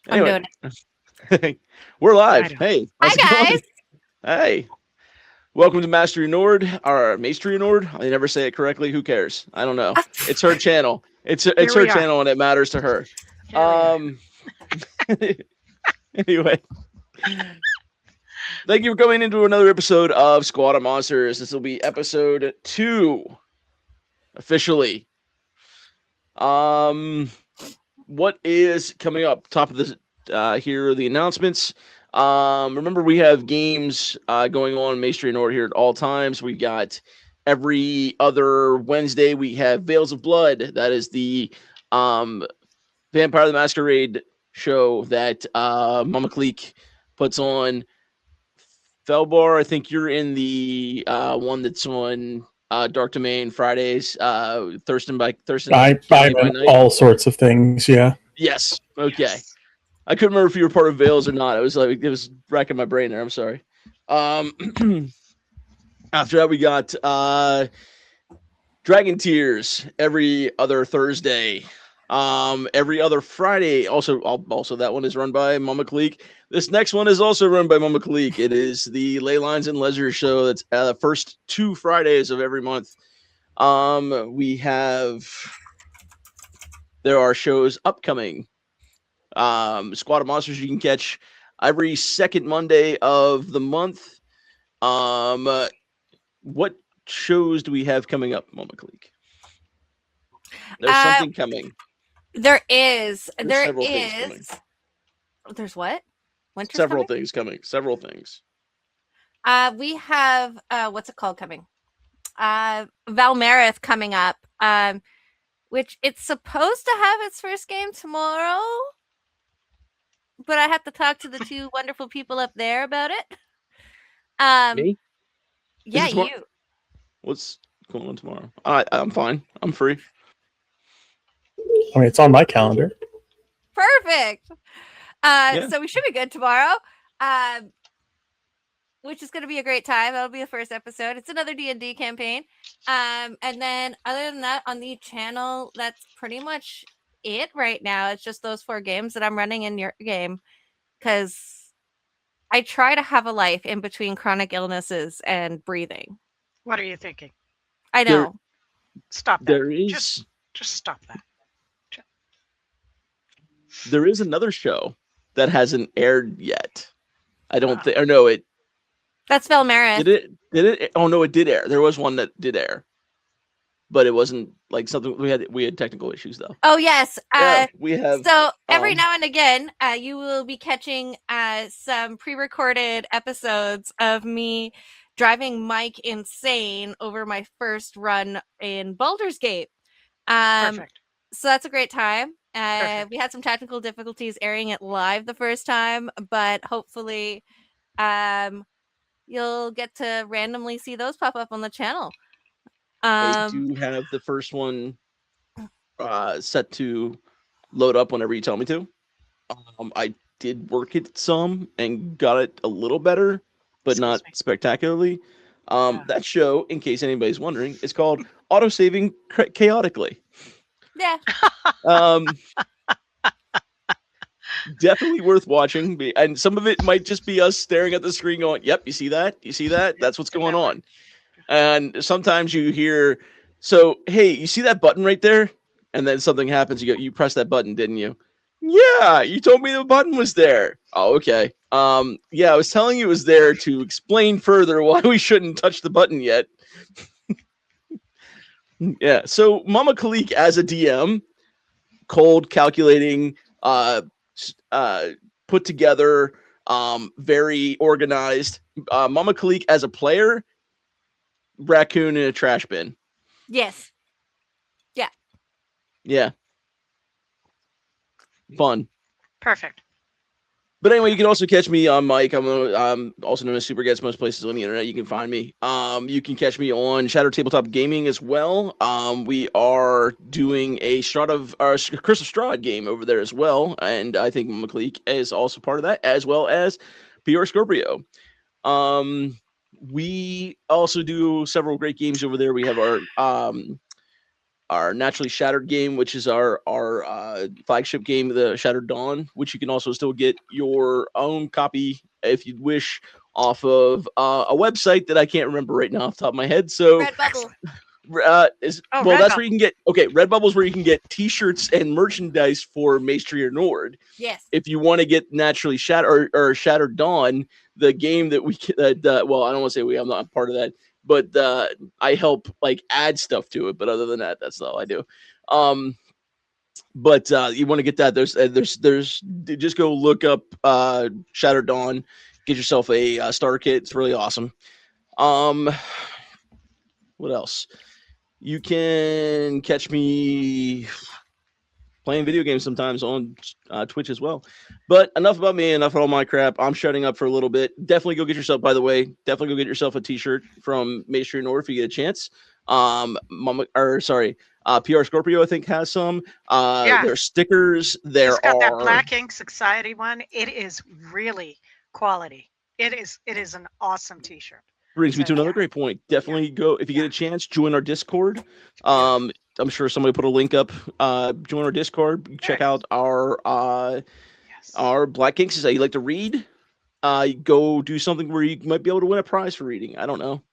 I'm Anyway, doing we're I live. don't. Hey, how's it Hi going? guys. Hey, welcome to Mastery Nord or Mastery Nord. I never say it correctly. Who cares? I don't know. It's her channel. It's Here her we are. channel, and it matters to her. Here we are. Um. Anyway, thank you for coming into another episode of Squad of Monsters. This will be episode 2 officially. Um, what is coming up? Top of the here are the announcements. Remember we have games going on in Maestri Nord here at all times. We got every other Wednesday we have Veils of Blood. That is the um Vampire the Masquerade show that Mama Cleek puts on. Felbar, I think you're in the one that's on Dark Domain Fridays. Thurston I'm County by in night. all sorts of things. Yeah. Yes. Okay. Yes. I couldn't remember if you were part of Veils or not. It was racking my brain there. I'm sorry. After that, we got Dragon Tears every other Thursday. Every other Friday. Also that one is run by Mama Cleek. This next one is also run by Mama Cleek. It is the Ley Lines and Leisure show. That's the first 2 Fridays of every month. There are shows upcoming. Squad of Monsters you can catch every second Monday of the month. What shows do we have coming up, Mama Cleek? There's something coming. There is. There's several things coming. There's what? Winter's Several coming? things coming. Several things. We have what's it called coming? Valmerith coming up. Which it's supposed to have its first game tomorrow. But I have to talk to the 2 wonderful people up there about it. Me? Yeah, Is it tomorrow? you. What's going on tomorrow? I'm fine. I'm free. I mean, it's on my calendar. Perfect. Yeah. So we should be good tomorrow. Which is going to be a great time. That'll be the first episode. It's another D&D campaign. And then other than that, on the channel, that's pretty much it right now. It's just those 4 games that I'm running in your game because I try to have a life in between chronic illnesses and breathing. What are you thinking? I know. Stop that. There is Just stop that. there is another show that hasn't aired yet. I don't think. Or no, it That's Valmerith. did it. Oh no, it did air. There was one that did air, but it wasn't like something we had technical issues though. Oh yes. Yeah, we have. So every now and again, you will be catching some pre-recorded episodes of me driving Mike insane over my first run in Baldur's Gate. Perfect. So that's a great time. Perfect. We had some technical difficulties airing it live the first time, but hopefully you'll get to randomly see those pop up on the channel. I do have the first one set to load up whenever you tell me to. I did work it some and got it a little better, but not spectacularly. That show, in case anybody's wondering, is called Autosaving Chaotically. Yeah. Definitely worth watching, and some of it might just be us staring at the screen going, yep, you see that, that's what's going on. And sometimes you hear, so hey, you see that button right there, and then something happens, you press that button, didn't you? Yeah, you told me the button was there. Oh, okay. Yeah, I was telling you it was there to explain further why we shouldn't touch the button yet. Yeah, so Mama Khalik as a DM, cold, calculating, put together, very organized. Mama Khalik as a player, raccoon in a trash bin. Yes. Yeah. Yeah. Fun. Perfect. But anyway, you can also catch me on Mike. I'm also known as Super Gets most places on the internet. You can find me. You can catch me on Shadow Tabletop Gaming as well. We are doing a Crystal Strahd game over there as well, and I think McLeek is also part of that, as well as PR Scorpio. We also do several great games over there. We have our Naturally Shattered game, which is our flagship game, the Shattered Dawn, which you can also still get your own copy if you wish off of a website that I can't remember right now off the top of my head. So Redbubble. that's where you can get Redbubble is where you can get T-shirts and merchandise for Mace Tree or Nord. Yes. If you want to get Naturally Shattered or Shattered Dawn, the game that we well, I don't want to say I'm not part of that, but I help like add stuff to it. But other than that, that's all I do. But you want to get that? There's just go look up Shattered Dawn, get yourself a starter kit. It's really awesome. What else? You can catch me playing video games sometimes on Twitch as well. But enough about me, enough of all my crap. I'm shutting up for a little bit. Definitely go get yourself, by the way, definitely go get yourself a t-shirt from Mace Tree North if you get a chance. PR Scorpio, I think, has some. There are stickers. It's got that Black Ink Society one. It is really quality. It is an awesome t-shirt. Brings me to another great point. Definitely go, if you get a chance, join our Discord. I'm sure somebody put a link up. Join our Discord. Check out our Black Ink Society. You like to read? Go do something where you might be able to win a prize for reading. I don't know.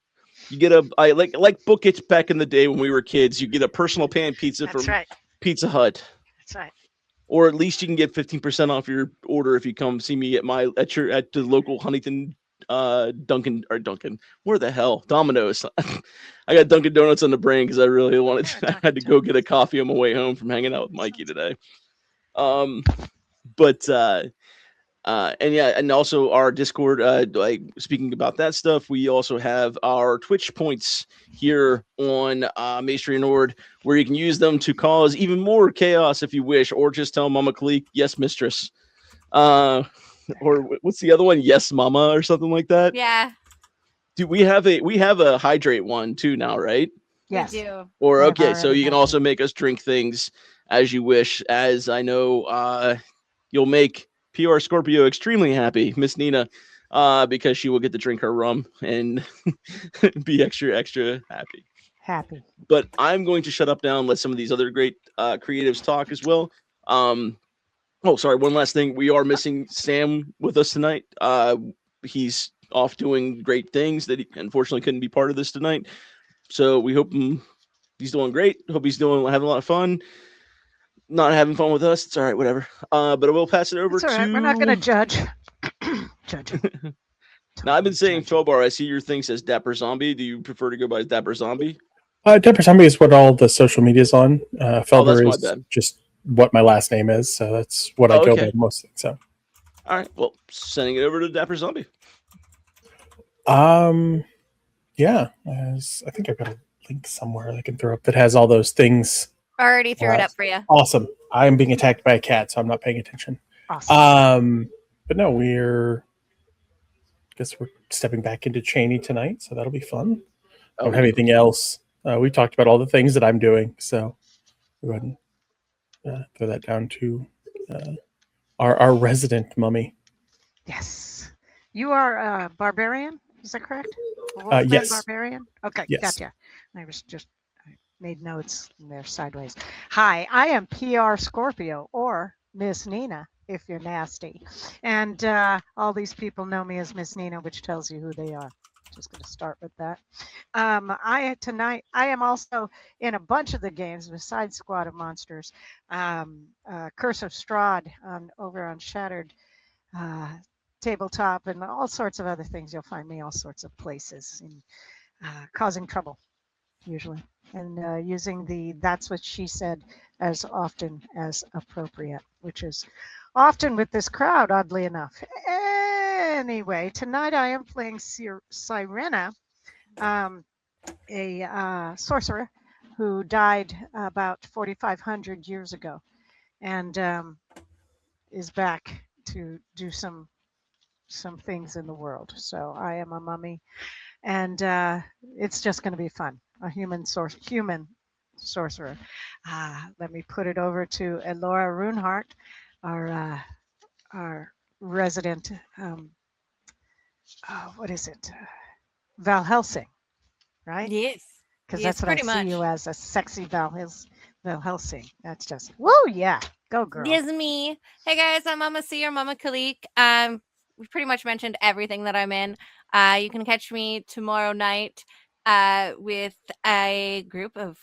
You get like Book It back in the day when we were kids. You get a personal pan pizza from Pizza Hut. That's right. Or at least you can get 15% off your order if you come see me at the local Huntington Dunkin', where the hell? Domino's. I got Dunkin' Donuts on the brain because I really wanted to. I had to go get a coffee on my way home from hanging out with Mikey today. And also our Discord, like speaking about that stuff, we also have our Twitch points here on Mace Tree Nord, where you can use them to cause even more chaos if you wish, or just tell Mama Kalik, yes, mistress. Or what's the other one? Yes, mama, or something like that. Yeah. Do we have a hydrate one too now, right? Yes. We do. Or okay, so you can also make us drink things as you wish. As I know, you'll make PR Scorpio extremely happy, Miss Nina, because she will get to drink her rum and be extra happy. But I'm going to shut up now and let some of these other great creatives talk as well. Oh, sorry. One last thing. We are missing Sam with us tonight. He's off doing great things that he unfortunately couldn't be part of this tonight. So we hope he's doing great. Hope he's having a lot of fun. Not having fun with us. It's all right. Whatever. But I will pass it over to. We're not going to judge. Now, I've been saying Felbar. I see your thing says Dapper Zombie. Do you prefer to go by Dapper Zombie? Dapper Zombie is what all the social media's on. Felbar that's my is bad. just what my last name is, so that's what I go by mostly. So, all right, well, sending it over to Dapper Zombie. Yeah, I think I've got a link somewhere I can throw up that has all those things. Already threw it up for you. Awesome. I'm being attacked by a cat, so I'm not paying attention. Awesome. But no, guess we're stepping back into Cheney tonight, so that'll be fun. I don't have anything else. We talked about all the things that I'm doing, so go ahead and throw that down to our resident mummy. Yes. You are a barbarian, is that correct? Yes. Barbarian? Okay, yes. Gotcha. I made notes and they're sideways. Hi, I am PR Scorpio, or Miss Nina, if you're nasty. And all these people know me as Miss Nina, which tells you who they are. Just going to start with that. Tonight I am also in a bunch of the games besides Squad of Monsters. Curse of Strahd over on Shattered Tabletop, and all sorts of other things. You'll find me all sorts of places, in causing trouble usually, and using the "that's what she said" as often as appropriate, which is often with this crowd, oddly enough. Anyway, tonight I am playing Sirena, a sorcerer who died about 4,500 years ago, and is back to do some things in the world. So I am a mummy, and it's just going to be fun. A human sorcerer. Let me put it over to Elora Runehart, our resident. What is it? Val Helsing, right? Yes. because Yes, that's what I pretty see much. you as, a sexy Val Helsing. That's just woo, yeah, go girl. Yes, me. Hey guys, I'm Mama C or Mama Khalik. We pretty much mentioned everything that I'm in. You can catch me tomorrow night with a group of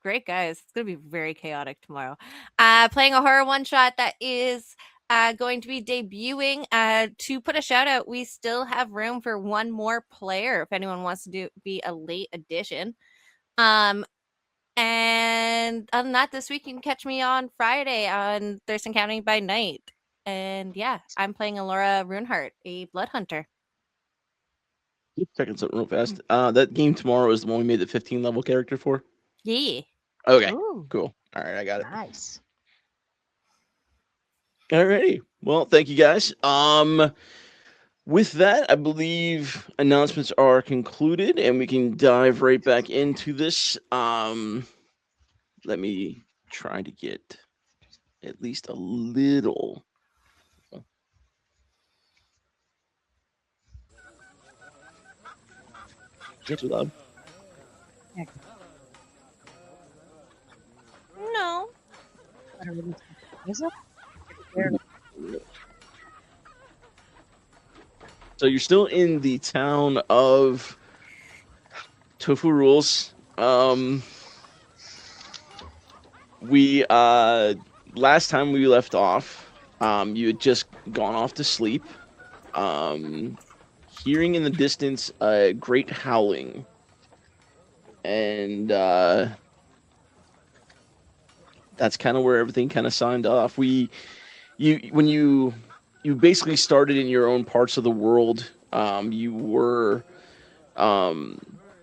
great guys. It's gonna be very chaotic tomorrow. Playing a horror one shot that is going to be debuting. To put a shout out, we still have room for one more player if anyone wants to be a late addition. And other than that, this week you can catch me on Friday on Thurston County by Night. And yeah, I'm playing Alora Runeheart, a blood hunter. Checking something real fast. That game tomorrow is the one we made the 15 level character for. Yeah. Okay, Ooh, cool. All right, I got it. nice. Alrighty. Well, thank you guys. With that, I believe announcements are concluded, and we can dive right back into this. Let me try to get at least a little. Is that too loud? No. Is it? So you're still in the town of Tofu Rules. We last time we left off, you had just gone off to sleep. Hearing in the distance a great howling, and that's kind of where everything kind of signed off. When you basically started in your own parts of the world, you were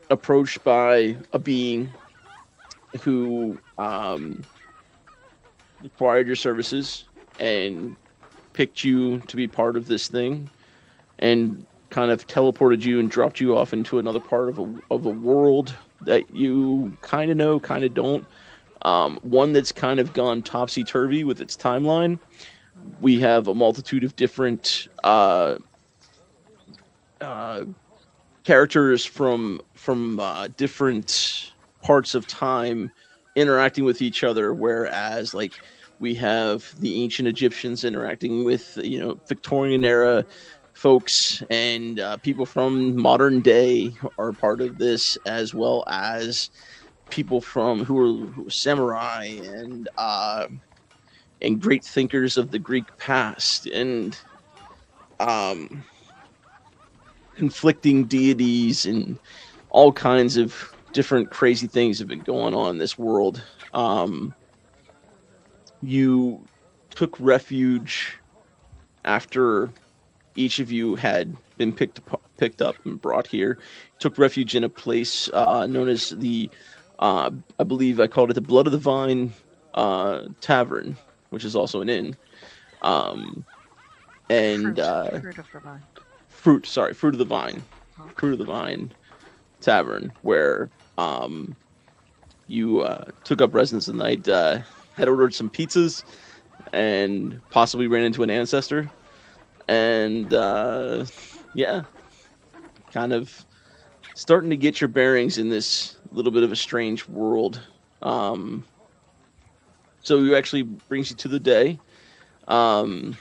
approached by a being who required your services and picked you to be part of this thing, and kind of teleported you and dropped you off into another part of a world that you kind of know, kind of don't. One that's kind of gone topsy-turvy with its timeline. We have a multitude of different characters from different parts of time interacting with each other, whereas like we have the ancient Egyptians interacting with Victorian era folks, and people from modern day are part of this, as well as people who are samurai and great thinkers of the Greek past, and conflicting deities, and all kinds of different crazy things have been going on in this world. You took refuge after each of you had been picked up and brought here. Took refuge in a place known as the I believe I called it the Blood of the Vine Tavern, which is also an inn. And Fruit of the vine. Fruit of the Vine. Okay. Fruit of the Vine Tavern, where you took up residence the night, had ordered some pizzas, and possibly ran into an ancestor. And yeah, kind of starting to get your bearings in this little bit of a strange world. So it actually brings you to the day. I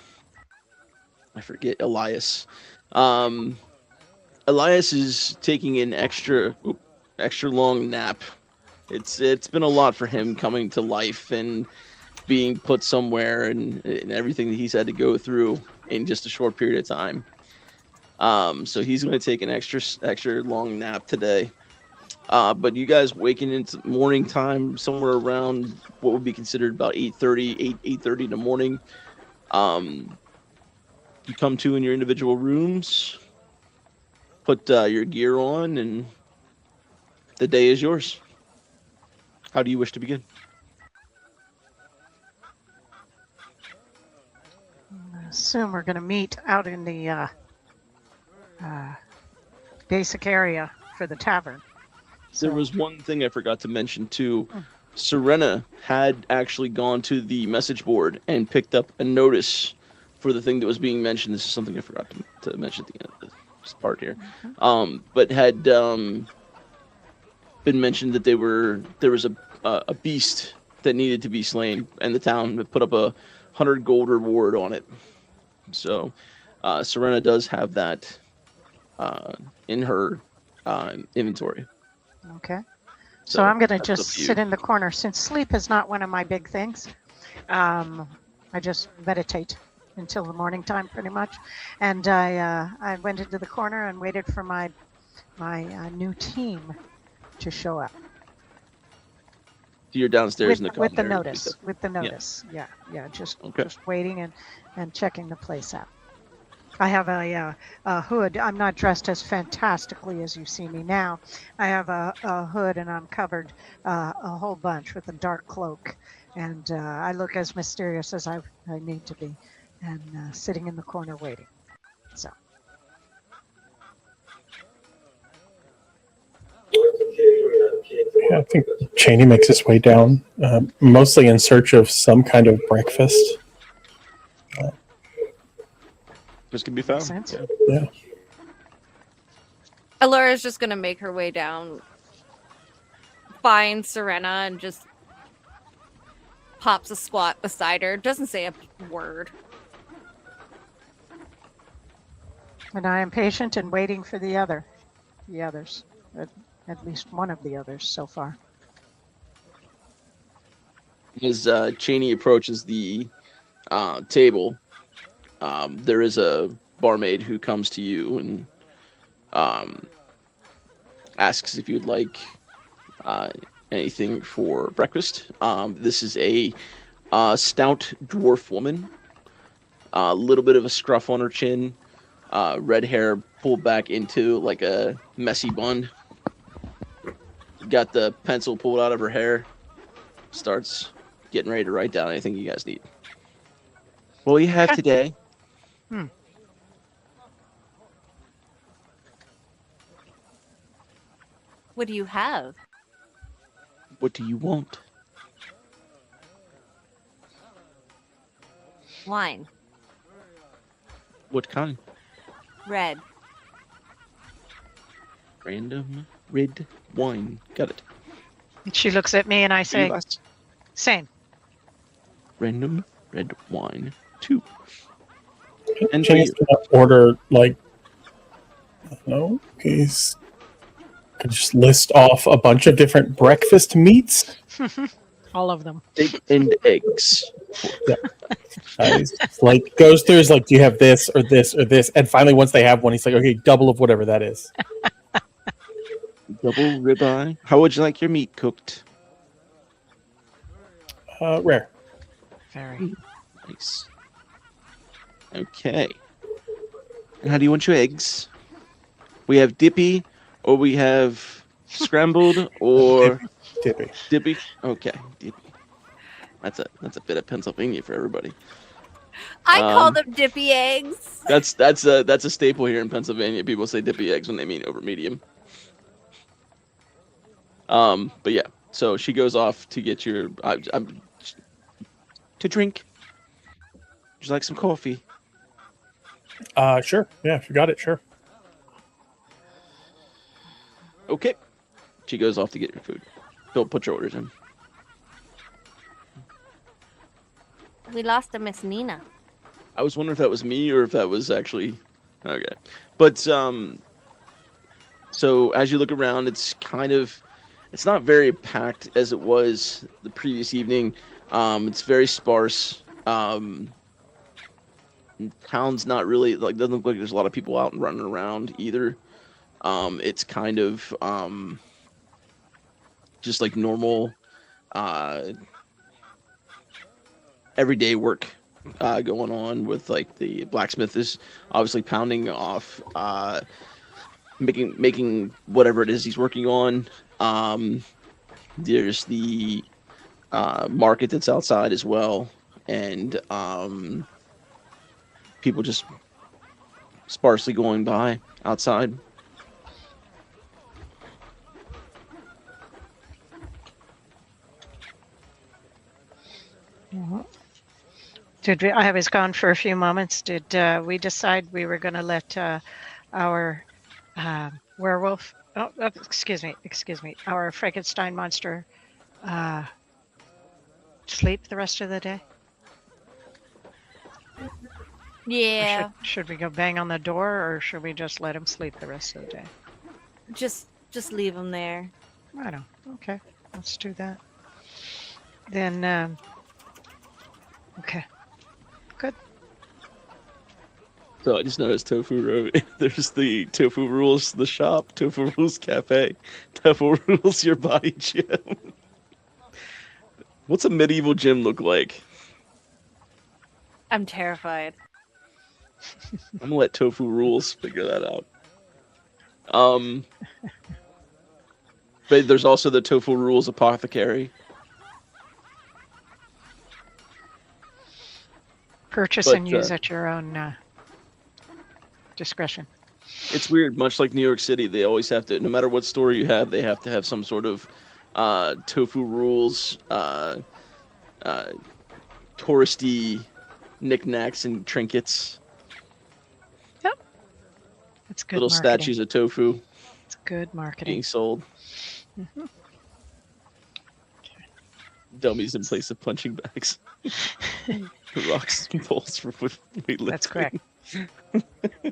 forget Elias. Elias is taking an extra long nap. It's been a lot for him coming to life and being put somewhere, and everything that he's had to go through in just a short period of time. So he's going to take an extra long nap today. But you guys waking into morning time, somewhere around what would be considered about 8:30 in the morning. You come to in your individual rooms, put your gear on, and the day is yours. How do you wish to begin? I assume we're going to meet out in the basic area for the tavern. There was one thing I forgot to mention too. Serena had actually gone to the message board and picked up a notice for the thing that was being mentioned. This is something I forgot to mention at the end of this part here. But had been mentioned that there was a beast that needed to be slain, and the town put up a 100 gold reward on it. So Serena does have that in her inventory. Okay. So I'm going to that's up just to you. sit in the corner. Since sleep is not one of my big things, I just meditate until the morning time pretty much. And I went into the corner and waited for my new team to show up. You're downstairs in the With the common area. notice. With the notice. Yeah. Just Okay. just waiting and checking the place out. I have a hood. I'm not dressed as fantastically as you see me now. I have a hood and I'm covered a whole bunch with a dark cloak. And I look as mysterious as I need to be, and sitting in the corner waiting. So. Yeah, I think Cheney makes his way down, mostly in search of some kind of breakfast. This can be Makes found. sense. Yeah. Alora's just gonna make her way down, find Serena, and just pops a squat beside her. Doesn't say a word. And I am patient and waiting for the others, at least one of the others so far. As Cheney approaches the table, there is a barmaid who comes to you and asks if you'd like anything for breakfast. This is a stout dwarf woman, a little bit of a scruff on her chin, red hair pulled back into like a messy bun. Got the pencil pulled out of her hair. Starts getting ready to write down anything you guys need. What do you have today? What do you have? What do you want? Wine. What kind? Red. Random red wine. Got it. She looks at me and I say, Glass. same. Random red wine. 2. And for Cheney's you. gonna order like, I don't know, he's could just list off a bunch of different breakfast meats. All of them. Steak and eggs. He's just, like goes through is like, do you have this or this or this? And finally, once they have one, he's like, okay, double of whatever that is. Double ribeye. How would you like your meat cooked? Rare. Very. Nice. Okay. And how do you want your eggs? We have dippy, or we have scrambled, or Dippy. dippy. Okay, dippy. That's a bit of Pennsylvania for everybody. I call Um, them dippy eggs. That's a staple here in Pennsylvania. People say dippy eggs when they mean over medium. But yeah, so she goes off to get your to drink. Would you like some coffee? Sure. Yeah, if you got it, sure. Okay. She goes off to get your food. Don't put your orders in. We lost a Miss Nina. I was wondering if that was me or if that was actually okay. But so as you look around, it's not very packed as it was the previous evening. It's very sparse. Town's not really doesn't look like there's a lot of people out and running around either. It's kind of just like normal everyday work going on with like the blacksmith is obviously pounding off making whatever it is he's working on. There's the market that's outside as well, and people just sparsely going by outside. I was gone for a few moments. Did we decide we were going to let our werewolf. Oh, excuse me. Our Frankenstein monster sleep the rest of the day? Or Yeah, should we go bang on the door, or should we just let him sleep the rest of the day? just leave him there. I don't. Okay, let's do that. Then, okay, good. So I just noticed Tofu Road. There's the Tofu Rules the shop, Tofu Rules Cafe, Tofu Rules your body gym. What's a medieval gym look like? I'm terrified. I'm gonna let Tofu Rules figure that out. But there's also the Tofu Rules Apothecary. Purchase But, and use at your own discretion. It's weird, much like New York City, they always have to, no matter what store you have, they have to have some sort of Tofu Rules, touristy knickknacks and trinkets. That's good Little marketing. statues of tofu It's good marketing. being sold. Mhm. Dummies in place of punching bags. Rocks and balls for weightlifting. That's correct.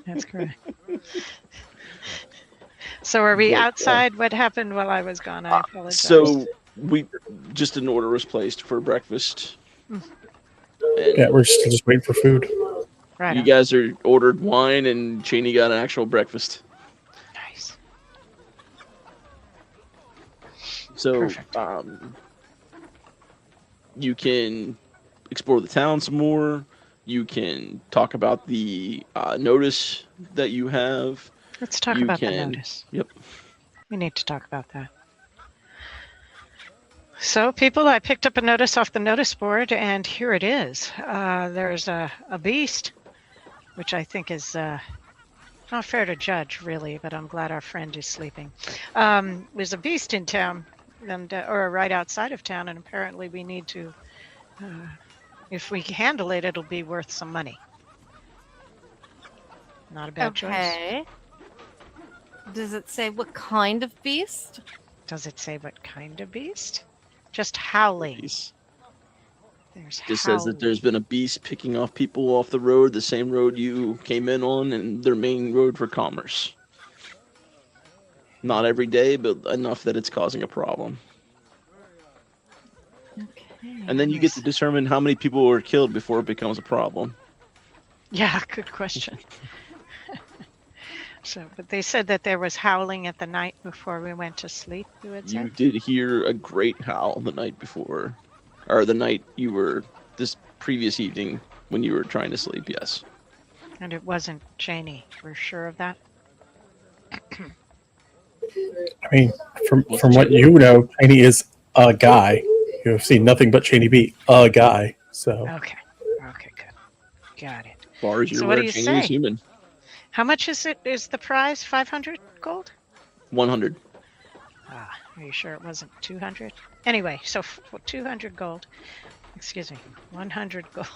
That's correct. So are we But, outside? What happened while I was gone? I apologize. So just an order was placed for breakfast. Mm. And Yeah, we're still just waiting for food. right you on. guys are ordered wine, and Cheney got an actual breakfast. Nice. So Perfect. You can explore the town some more. You can talk about the notice that you have. Let's talk You about the can- notice. Yep. We need to talk about that. So, people, I picked up a notice off the notice board, and here it is. There's a beast, which I think is not fair to judge, really, but I'm glad our friend is sleeping. There's a beast in town, and or right outside of town, and apparently we need to, if we handle it, it'll be worth some money. Not a bad choice. Okay. Does it say what kind of beast? Does it say what kind of beast? Just howling. Just There's says howling. that there's been a beast picking off people off the road, the same road you came in on, and their main road for commerce. Not every day, but enough that it's causing a problem. Okay. And then you get to determine how many people were killed before it becomes a problem. Yeah, good question. But they said that there was howling at the night before we went to sleep, you had You said? did hear a great howl the night before, or the night you were, this previous evening when you were trying to sleep, yes. And it wasn't Cheney. We're sure of that? I mean, from what you know, Cheney is a guy. You have seen nothing but Cheney be a guy. So Okay. Okay, good. Got it. As far as you're So what aware, do you Cheney is say? human. How much is it? Is the prize 500 gold? 100. Ah, are you sure it wasn't 200? Anyway, so 200 gold. Excuse me, 100 gold.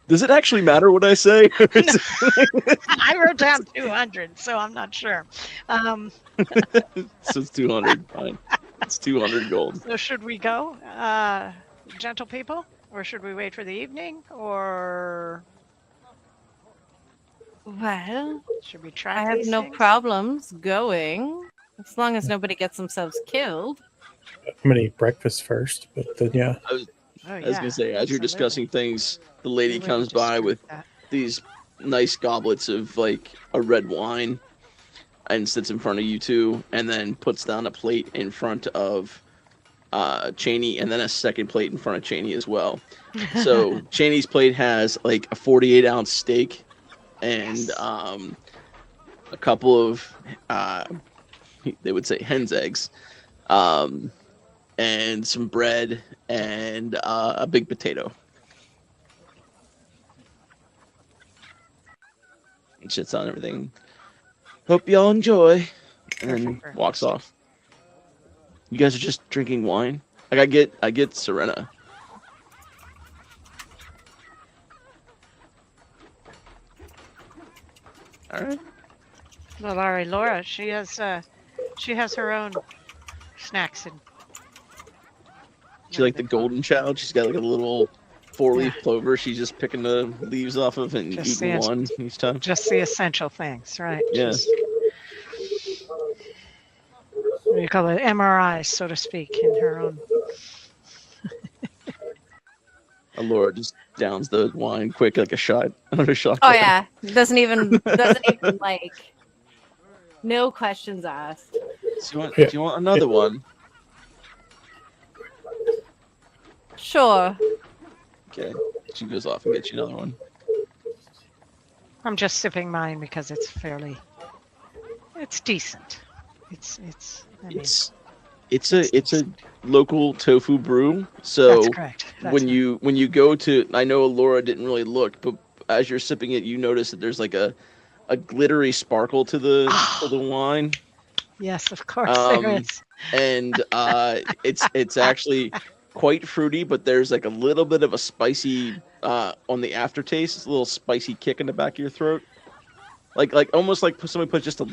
Does it actually matter what I say? I wrote down 200, so I'm not sure. So it's 200. Fine. It's 200 gold. So should we go, gentle people? Or should we wait for the evening? Or Well, should we try I have these no things? problems going as long as nobody gets themselves killed. I'm gonna eat breakfast first, but then yeah. Oh, I was gonna say, as you're absolutely. discussing things, the lady We wouldn't comes by dispute with that. these nice goblets of like a red wine and sits in front of you two, and then puts down a plate in front of Cheney, and then a second plate in front of Cheney as well. So Cheney's plate has like a 48-ounce steak and Yes. a couple of they would say hen's eggs, and some bread and a big potato. And shits on everything. Hope y'all enjoy. And then Perfect. walks off. You guys are just drinking wine? Like I get Serena. Alright. Well, all right, Laura, she has her own snacks and She like the golden child. She's got like a little 4-leaf Yeah. clover. She's just picking the leaves off of and Just eating the- one each time. just the essential things, right? Yeah. Just, what do you call it? MRI, so to speak, in her own. Laura just downs the wine quick like a shot. Another shot. Oh yeah, doesn't even like. No questions asked. Do you want another one? Sure. Okay. She goes off and gets you another one. I'm just sipping mine because it's decent. I mean, It's a local tofu brew. So that's correct. when you go to, I know Laura didn't really look, but as you're sipping it, you notice that there's like a glittery sparkle to the wine, Yes, of course there Um, is. and it's actually quite fruity, but there's like a little bit of a spicy on the aftertaste. It's a little spicy kick in the back of your throat, like almost like somebody put just a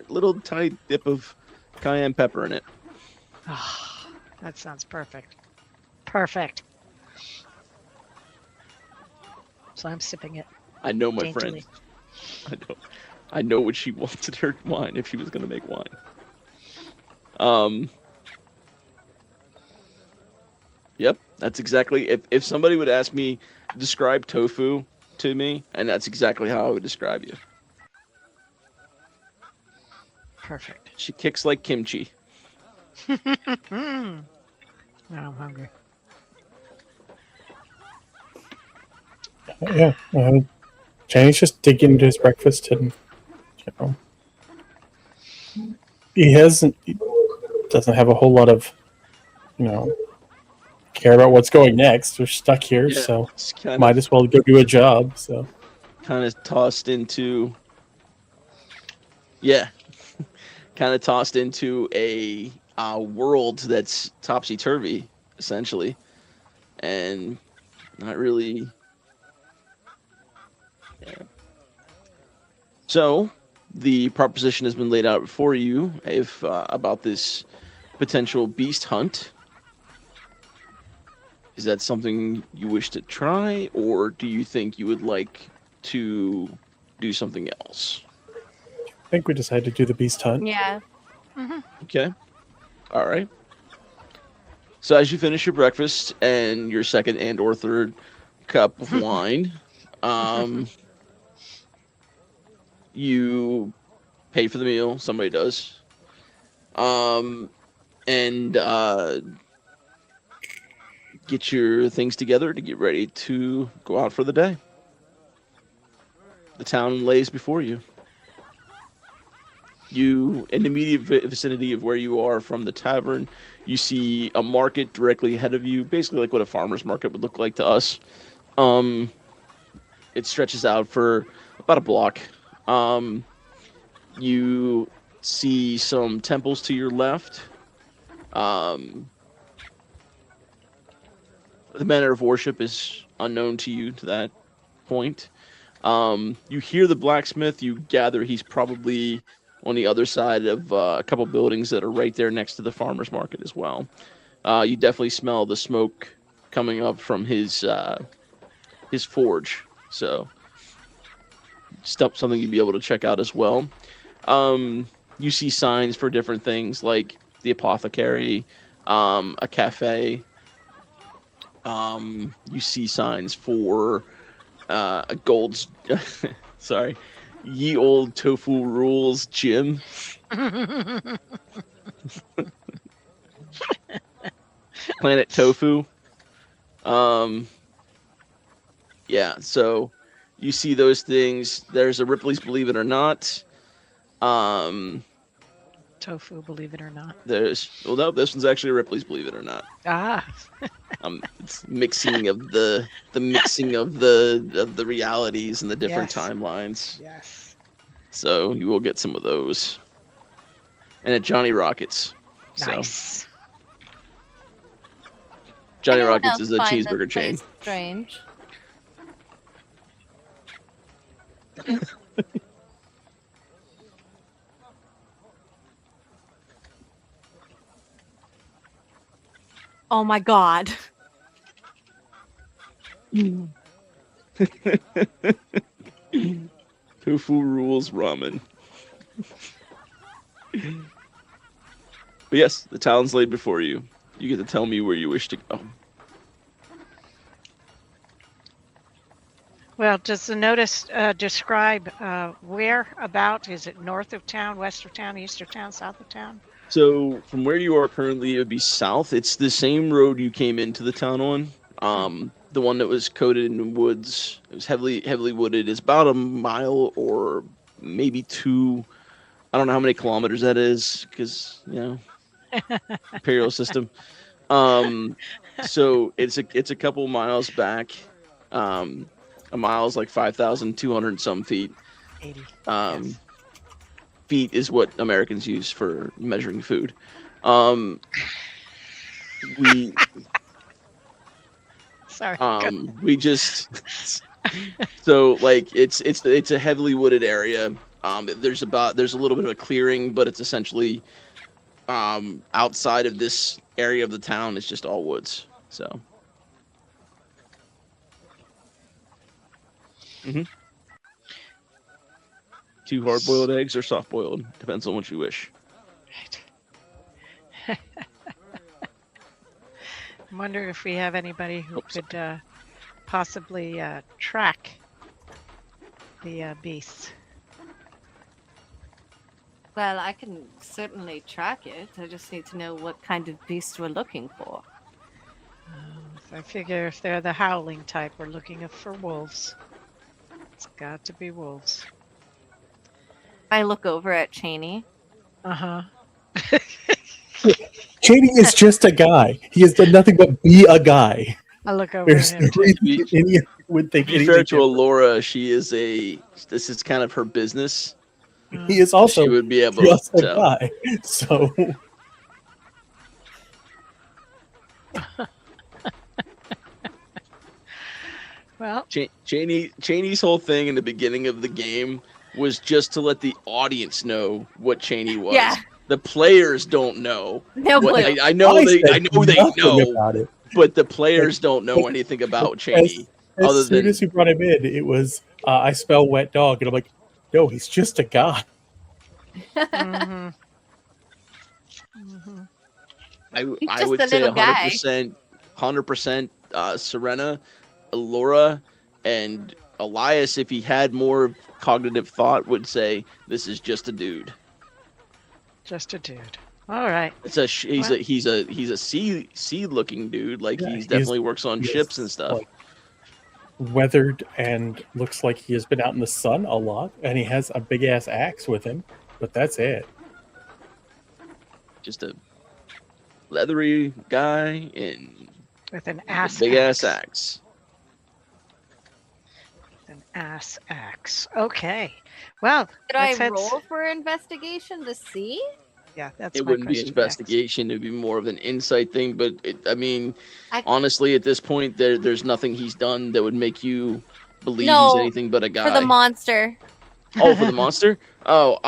little tiny dip of cayenne pepper in it. Oh, that sounds perfect. Perfect. So I'm sipping it I know, my daintily. friend. I know what she wants in her wine if she was going to make wine. Yep, that's exactly. If somebody would ask me, describe tofu to me, and that's exactly how I would describe you. Perfect. She kicks like kimchi. Now I'm hungry. Yeah. Chinese just digging into his breakfast, and he doesn't have a whole lot of care about what's going next. We're stuck here, Yeah, so it's kind might as well go do a job. So of tossed into. Yeah, kind of tossed into a world that's topsy turvy, essentially, and not really. Yeah. So, the proposition has been laid out for you if about this potential beast hunt. Is that something you wish to try, or do you think you would like to do something else? I think we decided to do the beast hunt. Yeah. Okay. All right. So as you finish your breakfast and your second and or third cup of wine, you pay for the meal. Somebody does. And get your things together to get ready to go out for the day. The town lays before you. You, in the immediate vicinity of where you are from the tavern, you see a market directly ahead of you, basically like what a farmer's market would look like to us. It stretches out for about a block. You see some temples to your left. The manner of worship is unknown to you to that point. You hear the blacksmith. You gather he's probably on the other side of a couple buildings that are right there next to the farmer's market as well. You definitely smell the smoke coming up from his forge. So, something you'd be able to check out as well. You see signs for different things like the apothecary, a cafe. You see signs for a Gold's, sorry, Ye Old Tofu Rules gym. Planet Tofu. Yeah, so you see those things. There's a Ripley's Believe It or Not. Tofu, believe it or not. No, this one's actually a Ripley's Believe It or Not. It's mixing of the mixing of the realities and the different Yes. timelines. Yes. So you will get some of those. And at Johnny Rockets. So Nice. Johnny Anyone Rockets else is a find this cheeseburger chain. place strange. Oh my god. Tofu rules ramen. But yes, the town's laid before you. You get to tell me where you wish to go. Well, does the notice describe where about? Is it north of town, west of town, east of town, south of town? So from where you are currently, it would be south. It's the same road you came into the town on. The one that was coated in woods. It was heavily wooded. It's about a mile or maybe 2. I don't know how many kilometers that is because imperial system. So it's a couple miles back. A mile is like 5,200 some feet. 80. Yes. Feet is what Americans use for measuring food. Sorry. We just so like it's a heavily wooded area. There's a little bit of a clearing, but it's essentially outside of this area of the town. It's just all woods. So. Mm-hmm. 2 hard-boiled eggs or soft-boiled, depends on what you wish. Right. I wonder if we have anybody who could possibly track the beasts. Well, I can certainly track it. I just need to know what kind of beast we're looking for. I figure if they're the howling type, we're looking for wolves. It's got to be wolves. I look over at Cheney. Uh-huh. Cheney is just a guy. He has done nothing but be a guy. I look over There's at him. no reason any would think To be anything fair to different. Alora, this is kind of her business. He is also She would be able just to a tell. guy. So Well, Cheney's whole thing in the beginning of the game was just to let the audience know what Cheney was. Yeah. The players don't know. No What, clue. I know they nothing know, about it. but the players don't know anything about Cheney. As Other soon than- as you brought him in, it was I spell wet dog, and I'm like, no, he's just a guy. mhm. Mhm. He's I just would a say little guy. 100% Serena, Alora, and Elias, if he had more cognitive thought, would say this is just a dude. Just a dude. All right. It's he's a sea looking dude. Like Yeah, he he's- definitely works on he ships is, and stuff. like, weathered and looks like he has been out in the sun a lot, and he has a big ass axe with him. But that's it. Just a leathery guy in With an a ass big axe. ass axe. An ass axe. Okay. Well, Did I let's head- roll for investigation to see? Yeah, that's It my wouldn't be question next. investigation; it'd be more of an insight thing. But I mean, I- honestly, at this point, there's nothing he's done that would make you believe No, he's anything but a guy. For the monster. Oh, for the monster? Oh,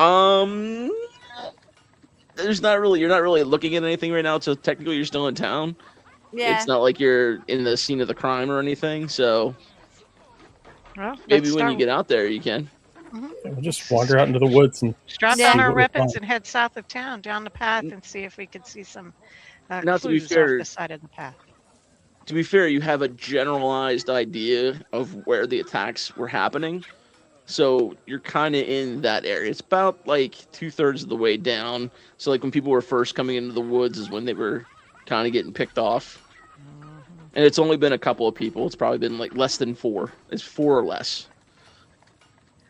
you're not really looking at anything right now, so technically you're still in town. Yeah. It's not like you're in the scene of the crime or anything, so Well, maybe let's when start- you get out there you can. We'll just wander out into the woods and Strap Yeah. down See our what we weapons find. and head south of town, down the path, and see if we can see some Now, to be clues fair- off the side of the path. To be fair, you have a generalized idea of where the attacks were happening. So you're kind of in that area. It's about like 2/3 of the way down. So like when people were first coming into the woods is when they were kind of getting picked off. And it's only been a couple of people. It's probably been like less than 4. It's 4 or less.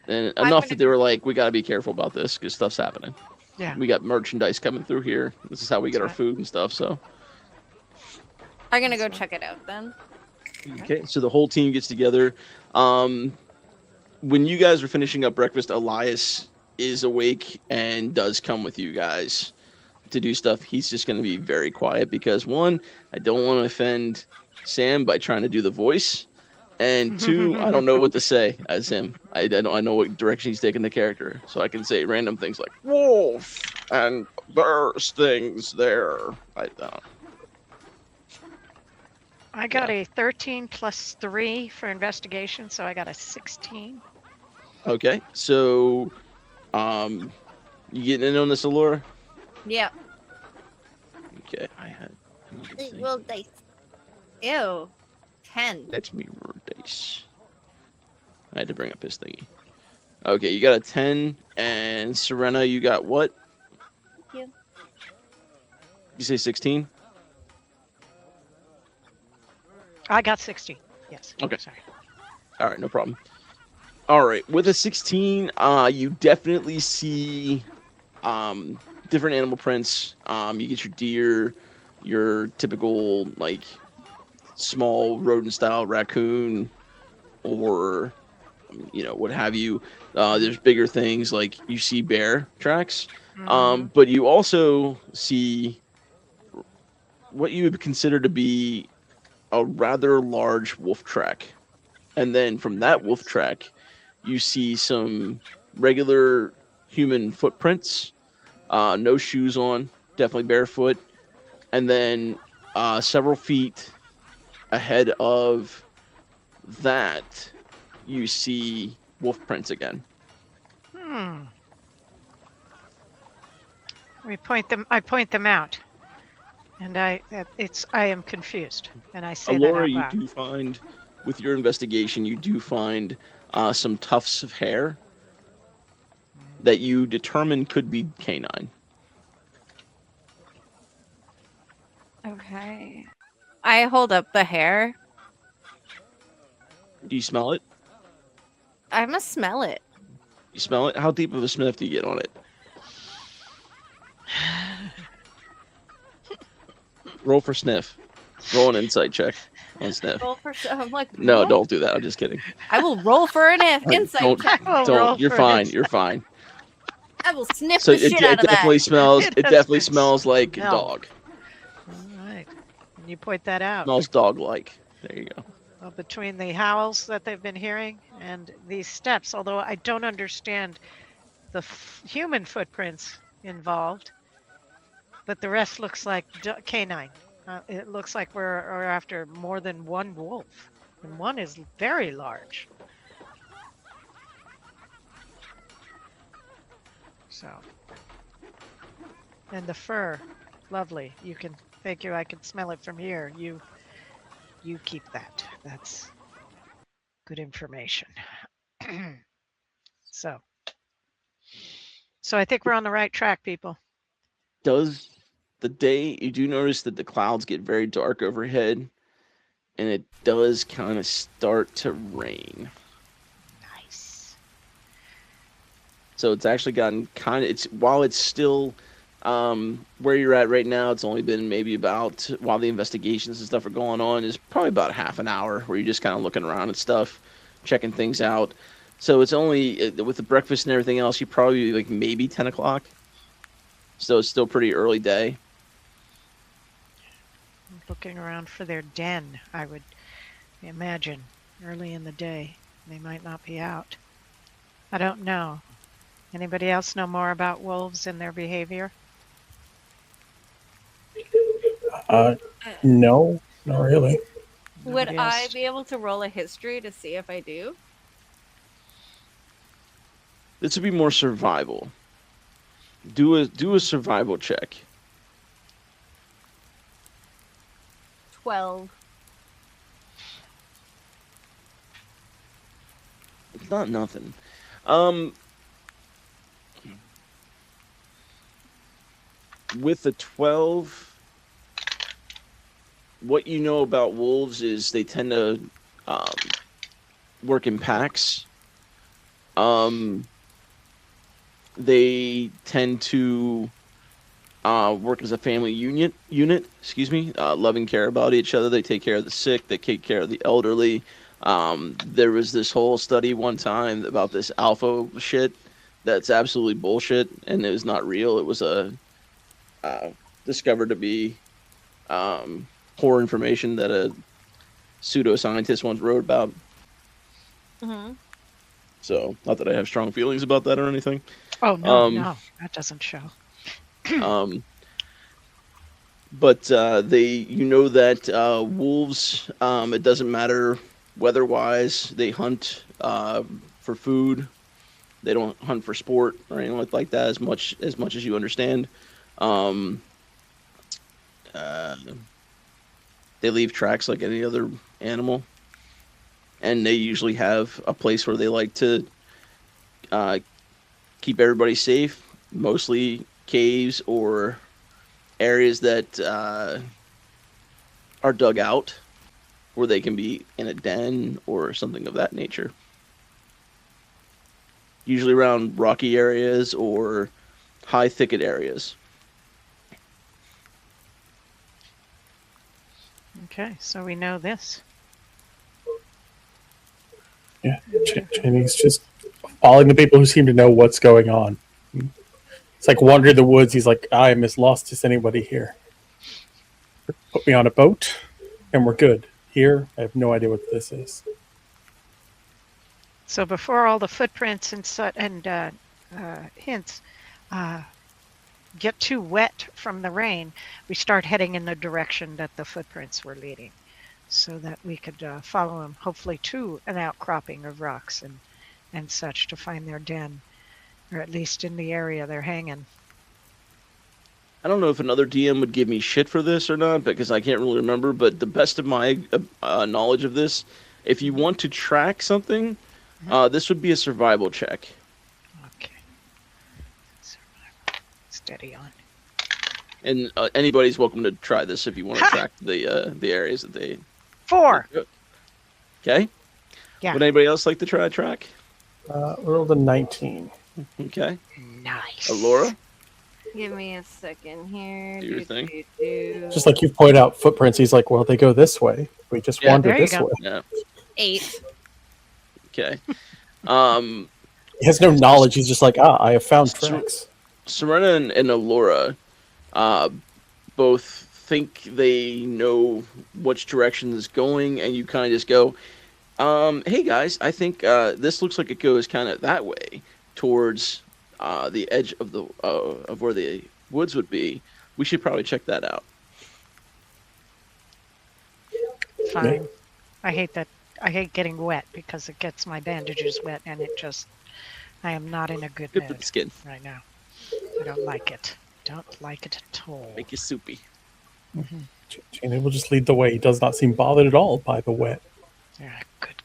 And I'm enough gonna- that they were like, we got to be careful about this because stuff's happening. Yeah. We got merchandise coming through here. This is how we get our That's food and stuff. So. I'm gonna go That's check it out then. Okay, so the whole team gets together. When you guys are finishing up breakfast, Elias is awake and does come with you guys to do stuff. He's just going to be very quiet because, one, I don't want to offend Sam by trying to do the voice, and two, I don't know what to say as him. I know what direction he's taking the character, so I can say random things like wolf and there's things there. I don't. I got a 13 plus 3 for investigation, so I got a 16. Okay, so you getting in on this, Allura? Yep. Okay, I had. Roll dice. Ew. 10. Let me roll dice. I had to bring up his thingy. Okay, you got a 10, and Serena, you got what? Thank you. You say 16? I got 16. Yes. Okay. Sorry. All right, no problem. All right, with a 16, you definitely see different animal prints. You get your deer, your typical like small rodent style raccoon, or what have you. There's bigger things like you see bear tracks, Mhm. but you also see what you would consider to be a rather large wolf track, and then from that wolf track, you see some regular human footprints, no shoes on, definitely barefoot, and then several feet ahead of that, you see wolf prints again. Hmm. I point them out, and I am confused, and I say that Alora, out you loud. do find, with your investigation, you do find some tufts of hair that you determine could be canine. Okay. I hold up the hair. Do you smell it? I must smell it. You smell it? How deep of a sniff do you get on it? Roll for sniff. Roll an insight check on sniff. Roll for. I'm like, No, what? don't do that. I'm just kidding. I will roll for an insight Don't- check. I will roll Don't. You're for fine. insight. You're fine. I will sniff So the shit out of that. definitely smells. It It has definitely been smells like smelled. dog. All right. And you point that out. Smells dog-like. There you go. Well, between the howls that they've been hearing and these steps, although I don't understand the human footprints involved, but the rest looks like canine. It looks like we're after more than one wolf, and one is very large. So, and the fur, lovely. You can, thank you. I can smell it from here. You keep that. That's good information. So I think we're on the right track, people. Does the day you do notice that the clouds get very dark overhead, and it does kind of start to rain. Nice. So it's actually gotten kind of. It's while it's still where you're at right now. It's only been maybe about, while the investigations and stuff are going on, is probably about half an hour where you're just kind of looking around at stuff, checking things out. So it's only with the breakfast and everything else, you probably like maybe 10 o'clock. So it's still pretty early day. Looking around for their den, I would imagine. Early in the day, they might not be out. I don't know. Anybody else know more about wolves and their behavior? No, not really. Would Nobody I else? be able to roll a history to see if I do? This would be more survival. Do a survival check. 12. It's not nothing. With the 12, what you know about wolves is they tend to work in packs. They tend to work as a family unit. Excuse me. Love and care about each other. They take care of the sick. They take care of the elderly. There was this whole study one time about this alpha shit that's absolutely bullshit, and it was not real. It was discovered to be poor information that a pseudoscientist once wrote about. Mm-hmm. So, not that I have strong feelings about that or anything. Oh no, no, that doesn't show. but you know that wolves. It doesn't matter weather-wise. They hunt for food. They don't hunt for sport or anything like that as much as you understand. Um, uh, they leave tracks like any other animal, and they usually have a place where they like to uh, keep everybody safe. Mostly caves or areas that are dug out, where they can be in a den or something of that nature. Usually around rocky areas or high thicket areas. Okay, so we know this. Yeah, Cheney's just following the people who seem to know what's going on. It's like wandering the woods. He's like, I am as lost as anybody here. Put me on a boat, and we're good. Here, I have no idea what this is. So before all the footprints and hints get too wet from the rain, we start heading in the direction that the footprints were leading, so that we could follow them, hopefully to an outcropping of rocks and such, to find their den, or at least in the area they're hanging. I don't know if another DM would give me shit for this or not, because I can't really remember, but the best of my knowledge of this, if you want to track something, this would be a survival check. Okay. Steady on. And anybody's welcome to try this if you want to track the areas that they... 4! Okay? Yeah. Would anybody else like to try a track? Rolled a 19. Okay. Nice. Laura? Give me a second here. Do your thing. Just like you point out footprints, he's like, well, they go this way. We just wander there you this go. way. Yeah. 8. Okay. He has no knowledge. He's just like, I have found tracks. Serena and Alora both think they know which direction is going, and you kind of just go, hey guys, I think this looks like it goes kind of that way towards the edge of the of where the woods would be. We should probably check that out. Fine. I hate that. I hate getting wet because it gets my bandages wet, and I am not in a good Good for the mood skin. right now. I don't like it. Don't like it at all. Make you soupy. Cheney will just lead the way. He does not seem bothered at all by the wet. Yeah, good.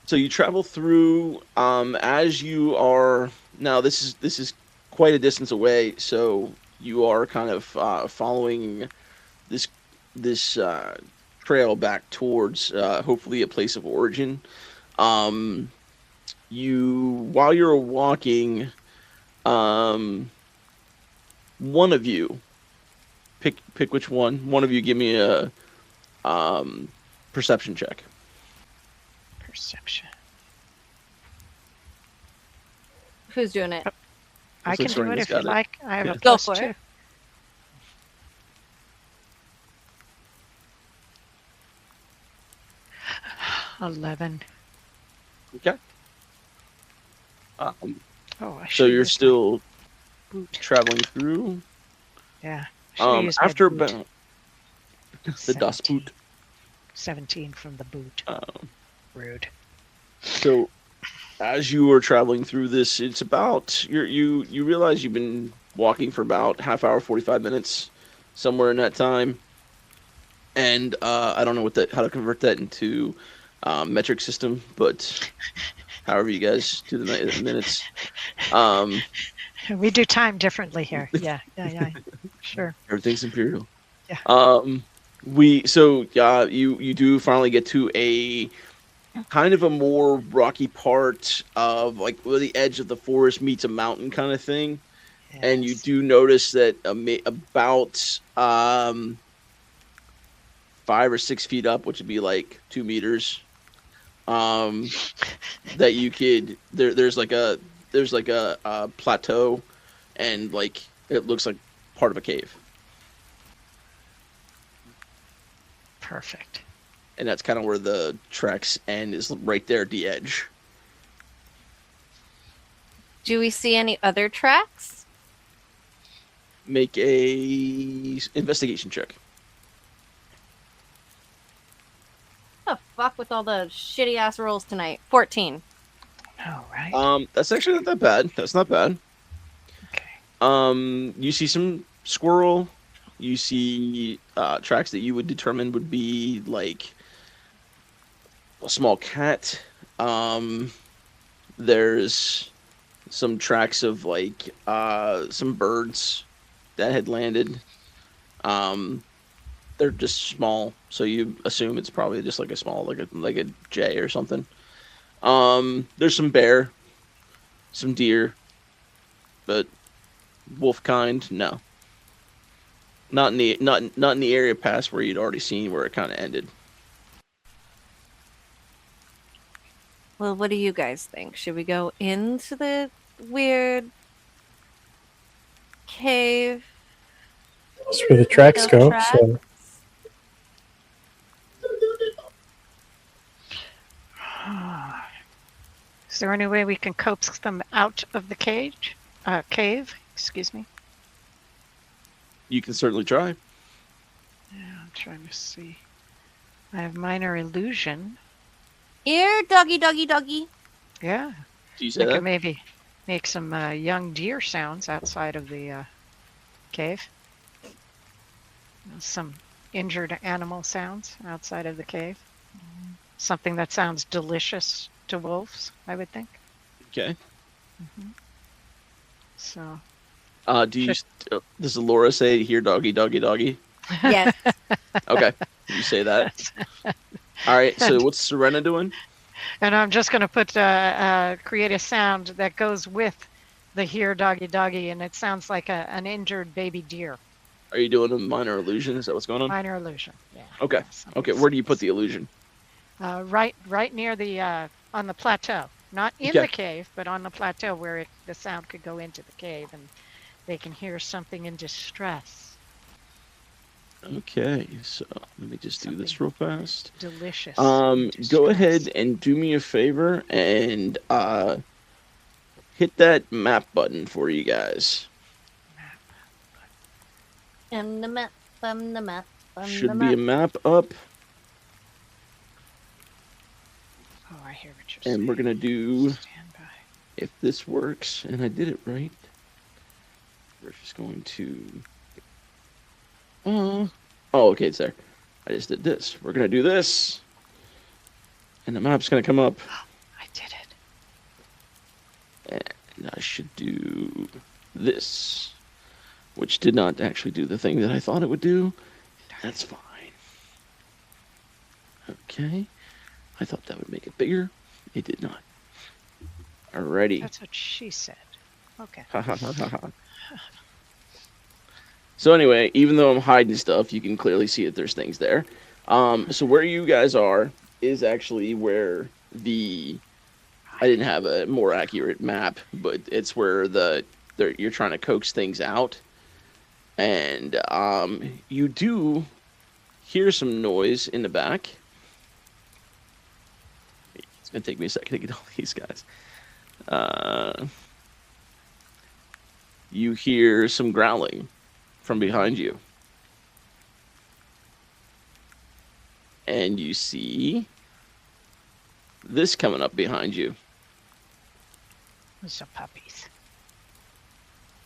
So you travel through as you are now. This is quite a distance away, so you are kind of following this trail back towards hopefully a place of origin. While you're walking, one of you pick which one. One of you give me a perception check. Perception. Who's doing it? I Looks can like do it Serena's if you got it. like. I have Yeah. a Go plus for 2. it. $11. Okay. Oh, I So should you're use my still boot. traveling through. Yeah. Should've used my After boot. about the dust 17. boot. 17 from the boot. Rude. So as you are traveling through this, it's about you realize you've been walking for about half hour, 45 minutes, somewhere in that time. And I don't know how to convert that into metric system, but however you guys do the minutes. We do time differently here. Yeah. Sure. Everything's imperial. Yeah. You do finally get to a kind of a more rocky part of like where the edge of the forest meets a mountain kind of thing. And you Yes. do notice that about 5 or 6 feet up, which would be like 2 meters, that you could there's like a plateau, and like it looks like part of a cave, Perfect. and that's kind of where the tracks end, is right there at the edge. Do we see any other tracks? make a investigation check. What the fuck with all the shitty ass rolls tonight? 14. All right. That's actually not that bad. That's not bad. Okay. You see some squirrel. You see tracks that you would determine would be like a small cat. There's some tracks of like some birds that had landed. They're just small, so you assume it's probably just like a small, like a jay or something. There's some bear, some deer, but wolf kind, no. Not in the area past where you'd already seen where it kind of ended. Well, what do you guys think? Should we go into the weird cave? That's where the tracks No go. tracks? So Is there any way we can coax them out of the cave? Excuse me. You can certainly try. Yeah, I'm trying to see. I have minor illusion. Here, doggy, doggy, doggy. Yeah. Do you I say could that? maybe make some young deer sounds outside of the cave. Some injured animal sounds outside of the cave. Something that sounds delicious to wolves, I would think. Okay. So, Do you? Does Laura say here, doggy, doggy, doggy? Yes. Okay. You say that. All right. So what's Serena doing? and I'm just going to put create a sound that goes with the here doggy doggy, and it sounds like an injured baby deer. Are you doing a minor illusion? Is that what's going on? Minor illusion. Yeah. Okay. Something Okay. Where do you put the illusion? right near the on the plateau, not in Okay. the cave, but on the plateau where the sound could go into the cave, and they can hear something in distress. Okay. So let me just do this real fast. Delicious. Go distress. ahead and do me a favor and hit that map button for you guys. I'm the map. I'm the map. I'm the Should be a map. map up, Oh, I hear what you're saying. and we're gonna do, Stand by. if this works, and I did it right. We're just going to. Oh, okay, it's there. I just did this. We're gonna do this, and the map's gonna come up, I did it. and I should do this, which did not actually do the thing that I thought it would do. That's fine. Okay. I thought that would make it bigger. It did not. Alrighty. That's what she said. Okay. So anyway, even though I'm hiding stuff, you can clearly see that there's things there. So where you guys are is actually where I didn't have a more accurate map, but it's where you're trying to coax things out. And you do hear some noise in the back. It's gonna take me a second to get all these guys. You hear some growling from behind you. And you see this coming up behind you. There's some puppies.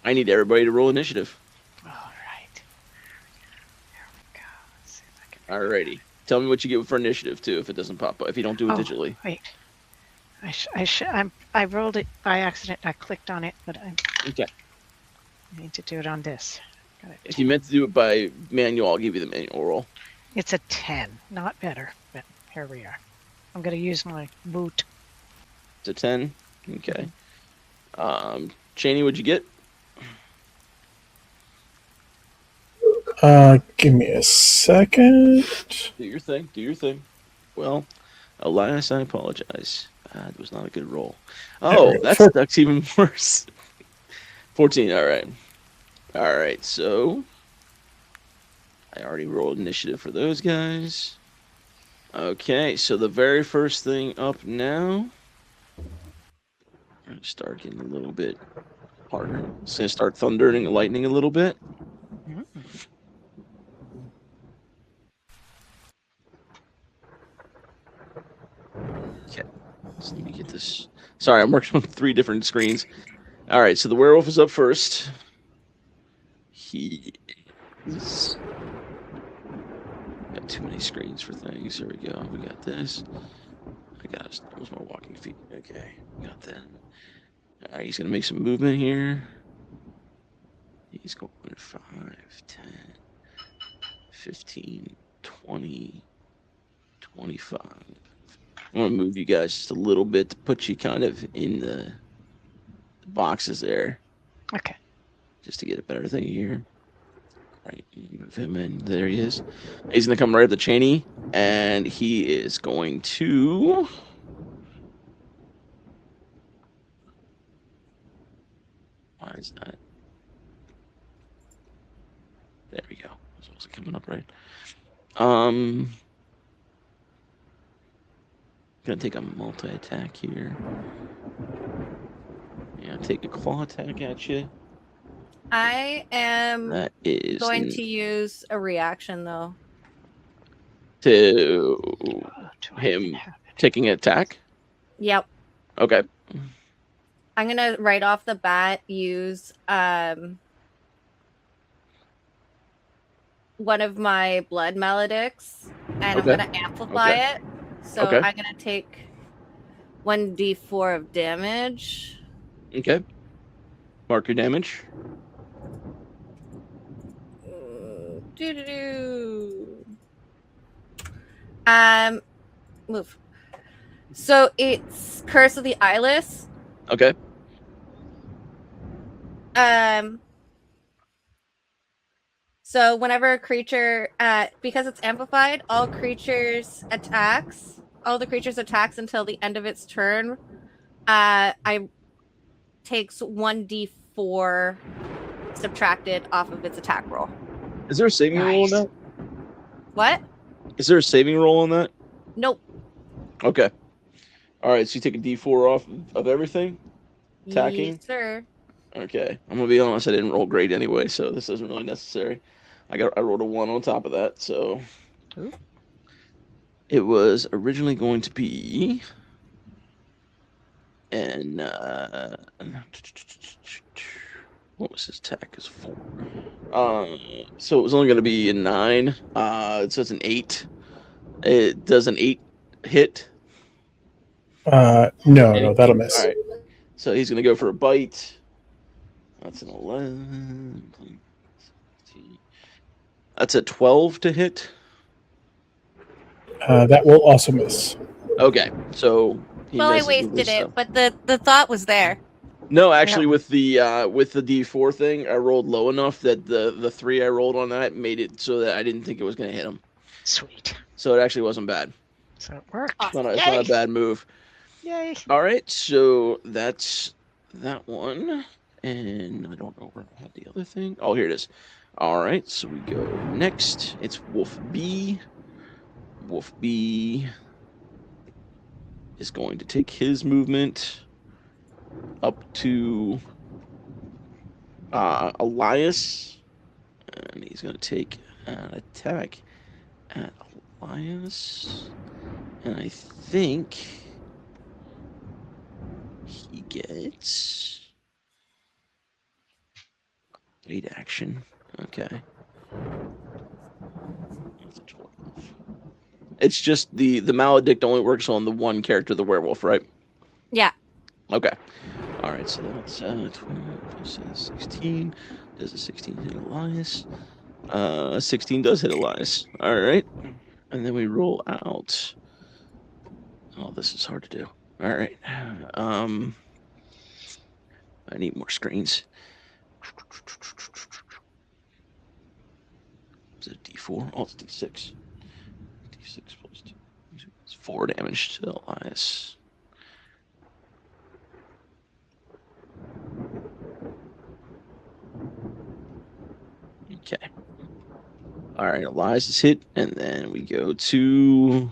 I need everybody to roll initiative. All right. There we go. Let's see if I can. Alrighty. Tell me what you get for initiative too, if it doesn't pop up. If you don't do it Oh, digitally. Wait. I rolled it by accident. I clicked on it, but I Okay. need to do it on this. Got it. If you meant to do it by manual, I'll give you the manual roll. It's a 10. Not better, but here we are. I'm going to use my boot. It's a 10. Okay. Cheney, what'd you get? give me a second. Do your thing. Do your thing. Well, alas, I apologize. That was not a good roll. Oh, that's even worse. 14. All right. All right. So I already rolled initiative for those guys. Okay. So the very first thing up now. I'm gonna start getting a little bit partner. It's gonna start thundering and lightning a little bit. Mm. Okay, so let me get this. Sorry, I'm working on 3 different screens. All right, so the werewolf is up first. He is. Got too many screens for things. Here we go. We got this. I got. Where's my walking feet? Okay, got that. All right, he's gonna make some movement here. He's going 5, 10, 15, 20, 25. I'm gonna move you guys just a little bit to put you kind of in the boxes there, Okay. just to get a better thing here. Right, move him in. There he is. He's gonna come right at the Cheney, and he is going to. Why is that? There we go. This wasn't coming up right. Gonna take a multi-attack here. Yeah, take a claw attack at you. I am That is going to use a reaction though. to Do I him even have it? taking an attack. Yep. Okay. I'm gonna right off the bat use one of my blood maledicts, and Okay. I'm gonna amplify it. So Okay. I'm gonna take 1d4 of damage. Okay. Mark your damage. Doo-doo-doo. Move. So it's Curse of the Eyeless. Okay. So whenever a creature, because it's amplified, all the creature's attacks until the end of its turn, I takes 1d4 subtracted off of its attack roll. Is there a saving roll on Nice. that? What? Is there a saving roll on that? Nope. Okay. All right. So you take a D4 off of everything. Attacking? Yes, sir. Okay. I'm gonna be honest. I didn't roll great anyway, so this isn't really necessary. I rolled a 1 on top of that, so Ooh. it was originally going to be and what was his attack? Is 4. So it was only going to be a 9. It says an 8. It does an 8 hit. No, that'll miss. All right. So he's going to go for a bite. That's an 11. That's a 12 to hit. That will also miss. Okay, so he Well, I misses with wasted this it, stuff. but the thought was there. No, actually, with the D4 thing, I rolled low enough that the 3 I rolled on that made it so that I didn't think it was going to hit him. Sweet. So it actually wasn't bad. So it worked. It's not a bad move. Yay. All right, so that's that one, and I don't know where I had the other thing. Oh, here it is. All right, so we go next. It's Wolf B. Wolf B is going to take his movement up to Elias, and he's going to take an attack at Elias, and I think he gets 8 action. Okay. That's a 12. It's just the maledict only works on the one character, the werewolf, right? Yeah. Okay. All right, so that's 12 plus 16. Does a 16 hit Elias? 16 does hit Elias. All right. And then we roll out. Oh, this is hard to do. All right. I need more screens. Is it D4? Oh, it's D6. D6 plus 2. It's 4 damage to Elias. Okay. All right, Elias is hit, and then we go to.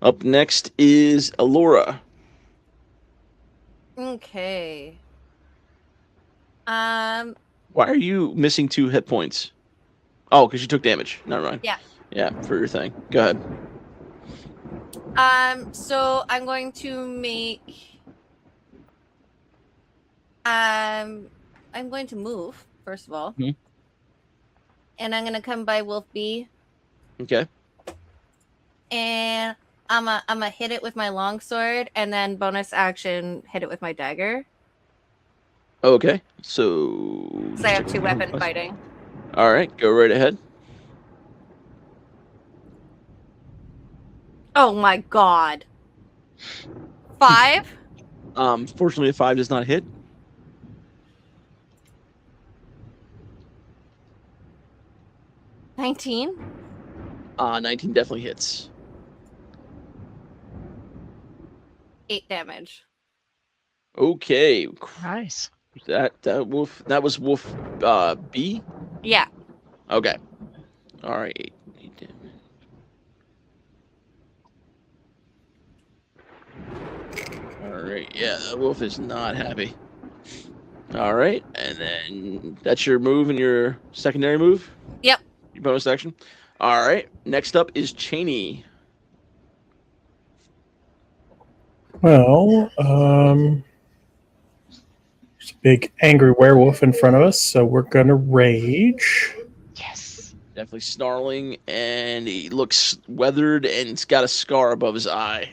Up next is Alora. Okay. Um, Why are you missing 2 hit points? Oh, because you took damage. Never mind. Yeah. Yeah, for your thing. Go ahead. so I'm going to make. I'm going to move first of all, Mhm. and I'm gonna come by Wolf B, Okay. and I'm a hit it with my longsword, and then bonus action hit it with my dagger. Okay. So. So I have 2 weapon fighting. All right. Go right ahead. Oh my god. 5. Fortunately, a 5 does not hit. 19. 19 definitely hits. 8 damage. Okay. Nice. That was wolf B. Yeah. Okay. All right. 8 damage. All right. Yeah, that wolf is not happy. All right, and then that's your move and your secondary move. Yep. Your bonus action. All right. Next up is Cheney. Well, there's a big angry werewolf in front of us, so we're gonna rage. Yes. Definitely snarling, and he looks weathered, and he's got a scar above his eye.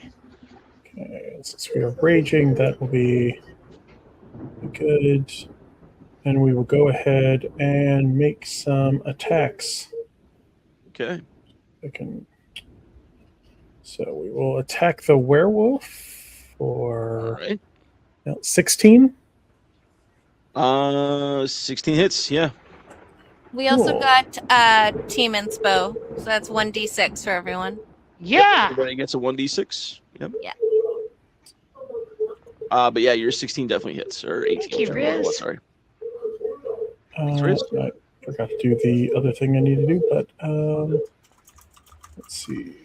Okay, since we are raging, that will be good. And we will go ahead and make some attacks. Okay. So we will attack the werewolf All for right. 16. 16 hits. Yeah. We also Cool. got team inspo, so that's 1d6 for everyone. Yeah. Everybody gets a 1d6. Yep. Yeah. But yeah, your 16 definitely hits, or 18. Thank you, whichever one it was, Riz. sorry. I forgot to do the other thing I need to do, but let's see.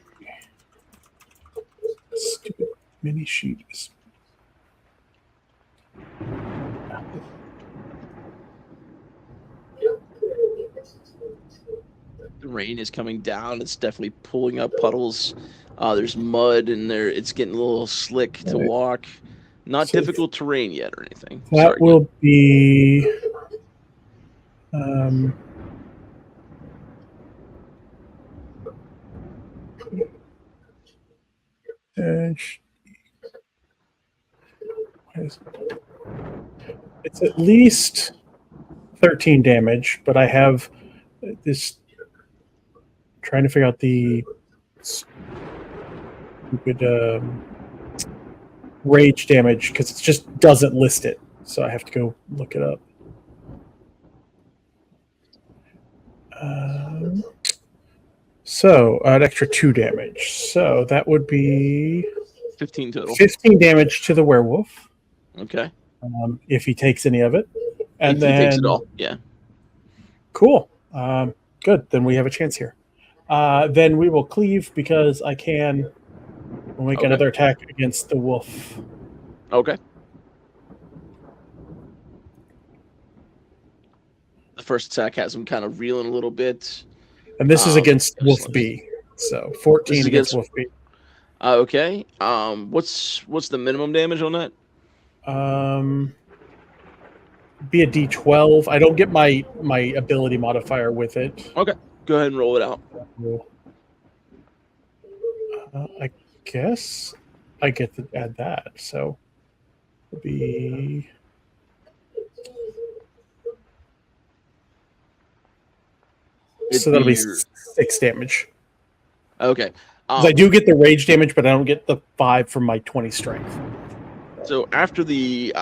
Stupid mini sheet is. The rain is coming down. It's definitely pulling up puddles. There's mud in there. It's getting a little slick to Right. walk. Not So difficult terrain yet or anything. that Sorry, will be. It's at least 13 damage, but I have this trying to figure out the stupid rage damage because it just doesn't list it. So I have to go look it up. So an extra 2 damage. So that would be 15 total. 15 damage to the werewolf Okay. if he takes any of it. And He then takes it all. Yeah. Cool. Good. Then we have a chance here. Then we will cleave because I can. We'll make Okay. another attack against the wolf. Okay. The first attack has him kind of reeling a little bit. And this is against yes, Wolf let's- B. So 14 This is against against- Wolf B. Okay. What's the minimum damage on that? Be a D12. I don't get my ability modifier with it. Go ahead and roll it out. I guess I get to add that. So it'll be. So that'll be 6 damage. Okay. 'Cause I do get the rage damage, but I don't get the 5 from my 20 strength. So after the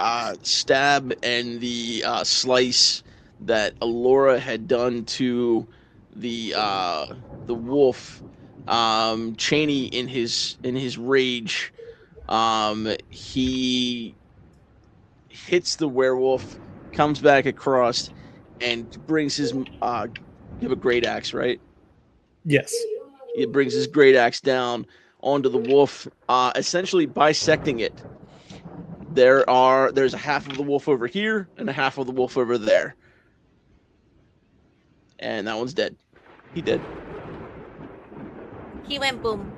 stab and the slice that Alora had done to the wolf, Cheney in his rage, he hits the werewolf, comes back across, and brings his you have a great axe, right? Yes. He brings his great axe down onto the wolf, essentially bisecting it. There's a half of the wolf over here and a half of the wolf over there. And that one's dead. He dead. He went boom.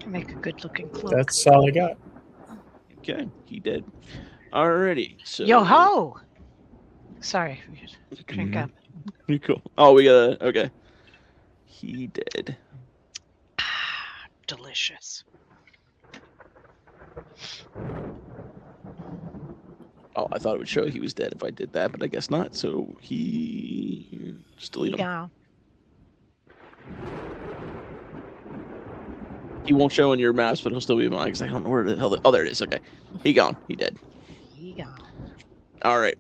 Make a good looking cloak. That's all I got. Okay, he dead. Alrighty. So Yo ho! Sorry, drink up. Pretty cool. Oh, we gotta. Okay. He dead. Delicious. Oh, I thought it would show he was dead if I did that, but I guess not. So he just delete him. Yeah. He won't show in your maps, but he'll still be mine because I don't know where the hell. Oh, there it is. Okay, he gone. He dead. Yeah. All right.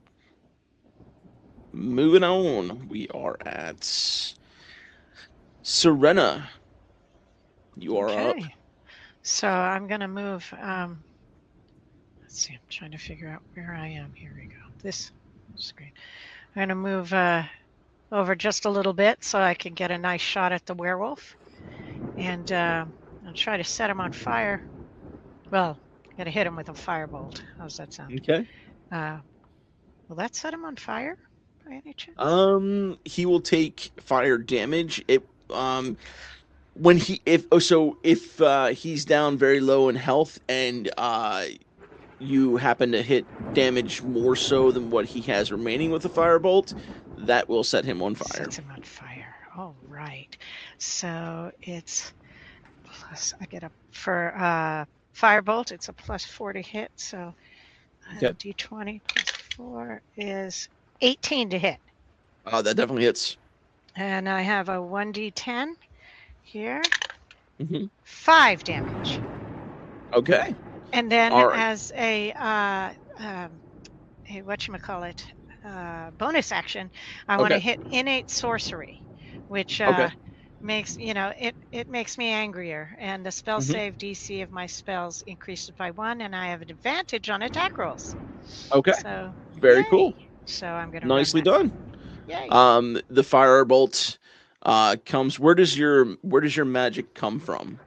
Moving on. We are at Serena. You are up. So I'm gonna move. Let's see. I'm trying to figure out where I am. Here we go. This screen. I'm gonna move over just a little bit so I can get a nice shot at the werewolf, and I'll try to set him on fire. Well, gotta hit him with a firebolt. How's that sound? Okay. Will that set him on fire by any chance? He will take fire damage. When if he's down very low in health and you happen to hit damage more so than what he has remaining with the firebolt, that will set him on fire. Sets him on fire. All right. So it's plus. I get a for firebolt. It's a +4 to hit. So Okay. D20 plus 4 is 18 to hit. That definitely hits. And I have a 1d10 here. Mhm. 5 damage. Okay. And then All right. as a whatchamacallit, bonus action, I want to Okay. hit innate sorcery, which Okay. makes it makes me angrier, and the spell Mhm. save DC of my spells increases by 1, and I have an advantage on attack rolls. Okay. So Very yay. cool. So I'm gonna Nicely run done. that. Yay. The firebolt comes. Where does your magic come from?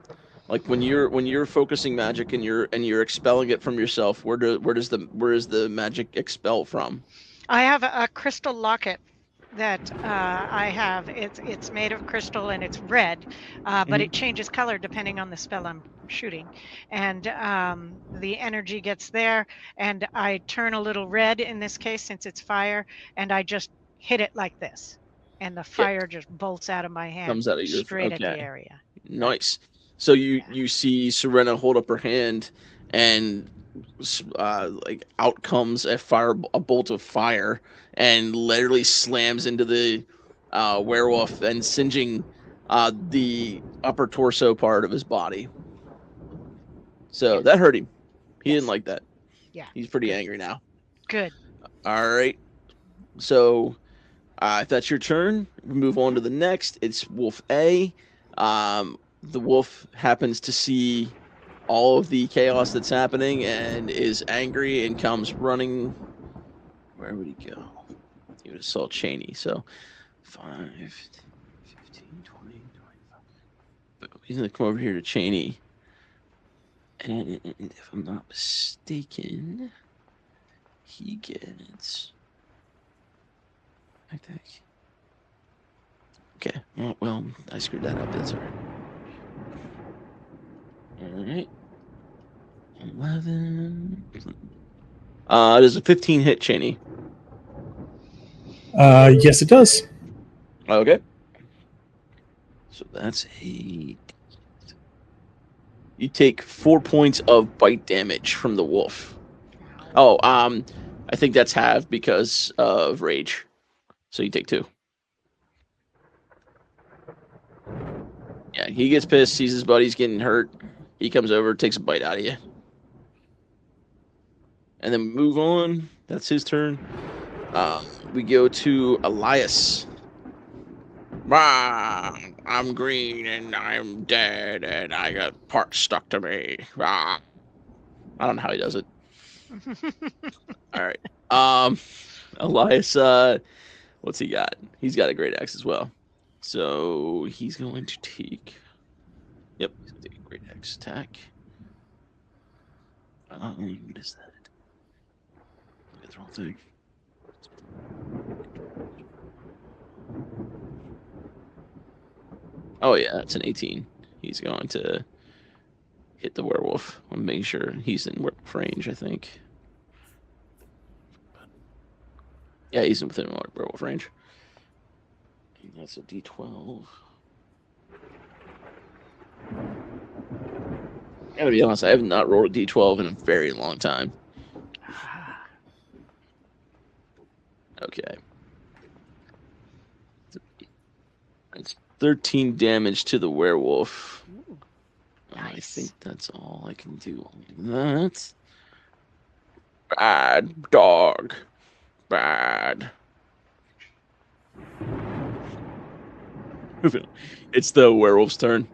Like when you're focusing magic and you're expelling it from yourself, where is the magic expel from? I have a crystal locket that I have. It's made of crystal and it's red, but it changes color depending on the spell I'm shooting, and the energy gets there, and I turn a little red in this case since it's fire, and I just hit it like this, and the fire just bolts out of my hand, Comes out of your straight at the okay. area. Nice. So Yeah. you see Serena hold up her hand, and like out comes a bolt of fire, and literally slams into the werewolf and singeing the upper torso part of his body. So Yes. that hurt him. He Yes. didn't like that. Yeah. He's pretty Good. angry now. Good. All right. So if that's your turn, we move on to the next. It's Wolf A. The wolf happens to see all of the chaos that's happening and is angry and comes running. Where would he go? He would have saw Cheney. So 5, 15, 20, 25. But he's going to come over here to Cheney. And if I'm not mistaken, he gets... I think. Okay. Well, I screwed that up. That's all right. All right. 11. It is a 15 hit, Cheney. Yes, it does. Okay. So that's a... You take 4 points of bite damage from the wolf. Oh, I think that's halved because of rage. So you take 2. Yeah, he gets pissed, sees his buddy's getting hurt. He comes over, takes a bite out of you. And then we move on. That's his turn. We go to Elias. Rah, I'm green and I'm dead and I got parts stuck to me. Rah. I don't know how he does it. All right. Elias, what's he got? He's got a great axe as well. So he's going to take... Yep, he's going to take a great axe attack. What is that? Get the wrong thing. Oh yeah, that's an 18. He's going to hit the werewolf. I'm making sure he's in werewolf range, I think. Yeah, he's within werewolf range. And that's a D12. I gotta be honest, I have not rolled a D12 in a very long time. Okay. It's 13 damage to the werewolf. Ooh, I nice. think that's all I can do on that. Bad dog. Bad. It's the werewolf's turn.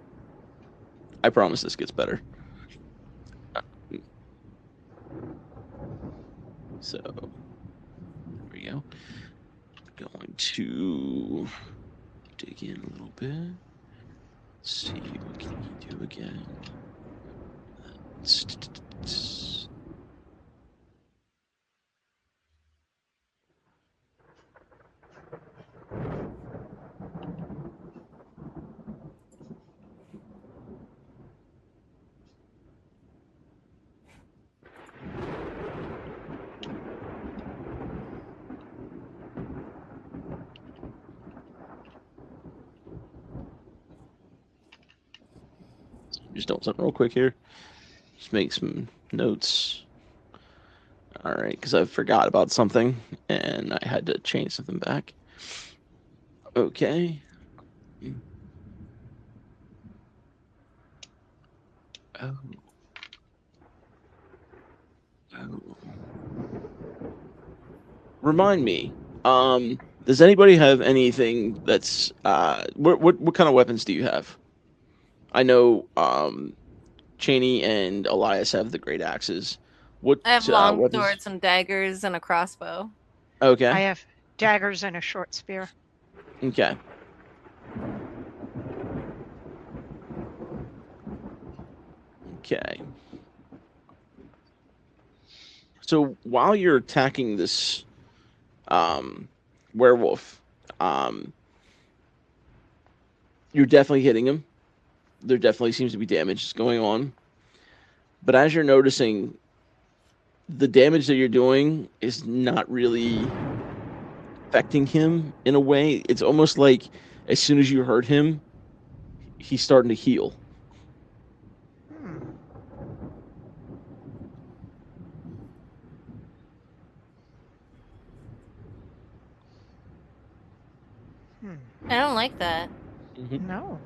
I promise this gets better. So, there we go. Going to dig in a little bit. Let's see, what can he do again? Just doing something real quick here. Just make some notes. All right, because I forgot about something and I had to change something back. Okay. Oh. Oh. Remind me. Does anybody have anything that's what kind of weapons do you have? I know Cheney and Elias have the great axes. What I have long weapons? swords and daggers and a crossbow. Okay. I have daggers and a short spear. Okay. Okay. So while you're attacking this werewolf, you're definitely hitting him. There definitely seems to be damage going on. But as you're noticing, the damage that you're doing is not really affecting him in a way. It's almost like as soon as you hurt him, he's starting to heal. Hmm. Hmm. I don't like that. No,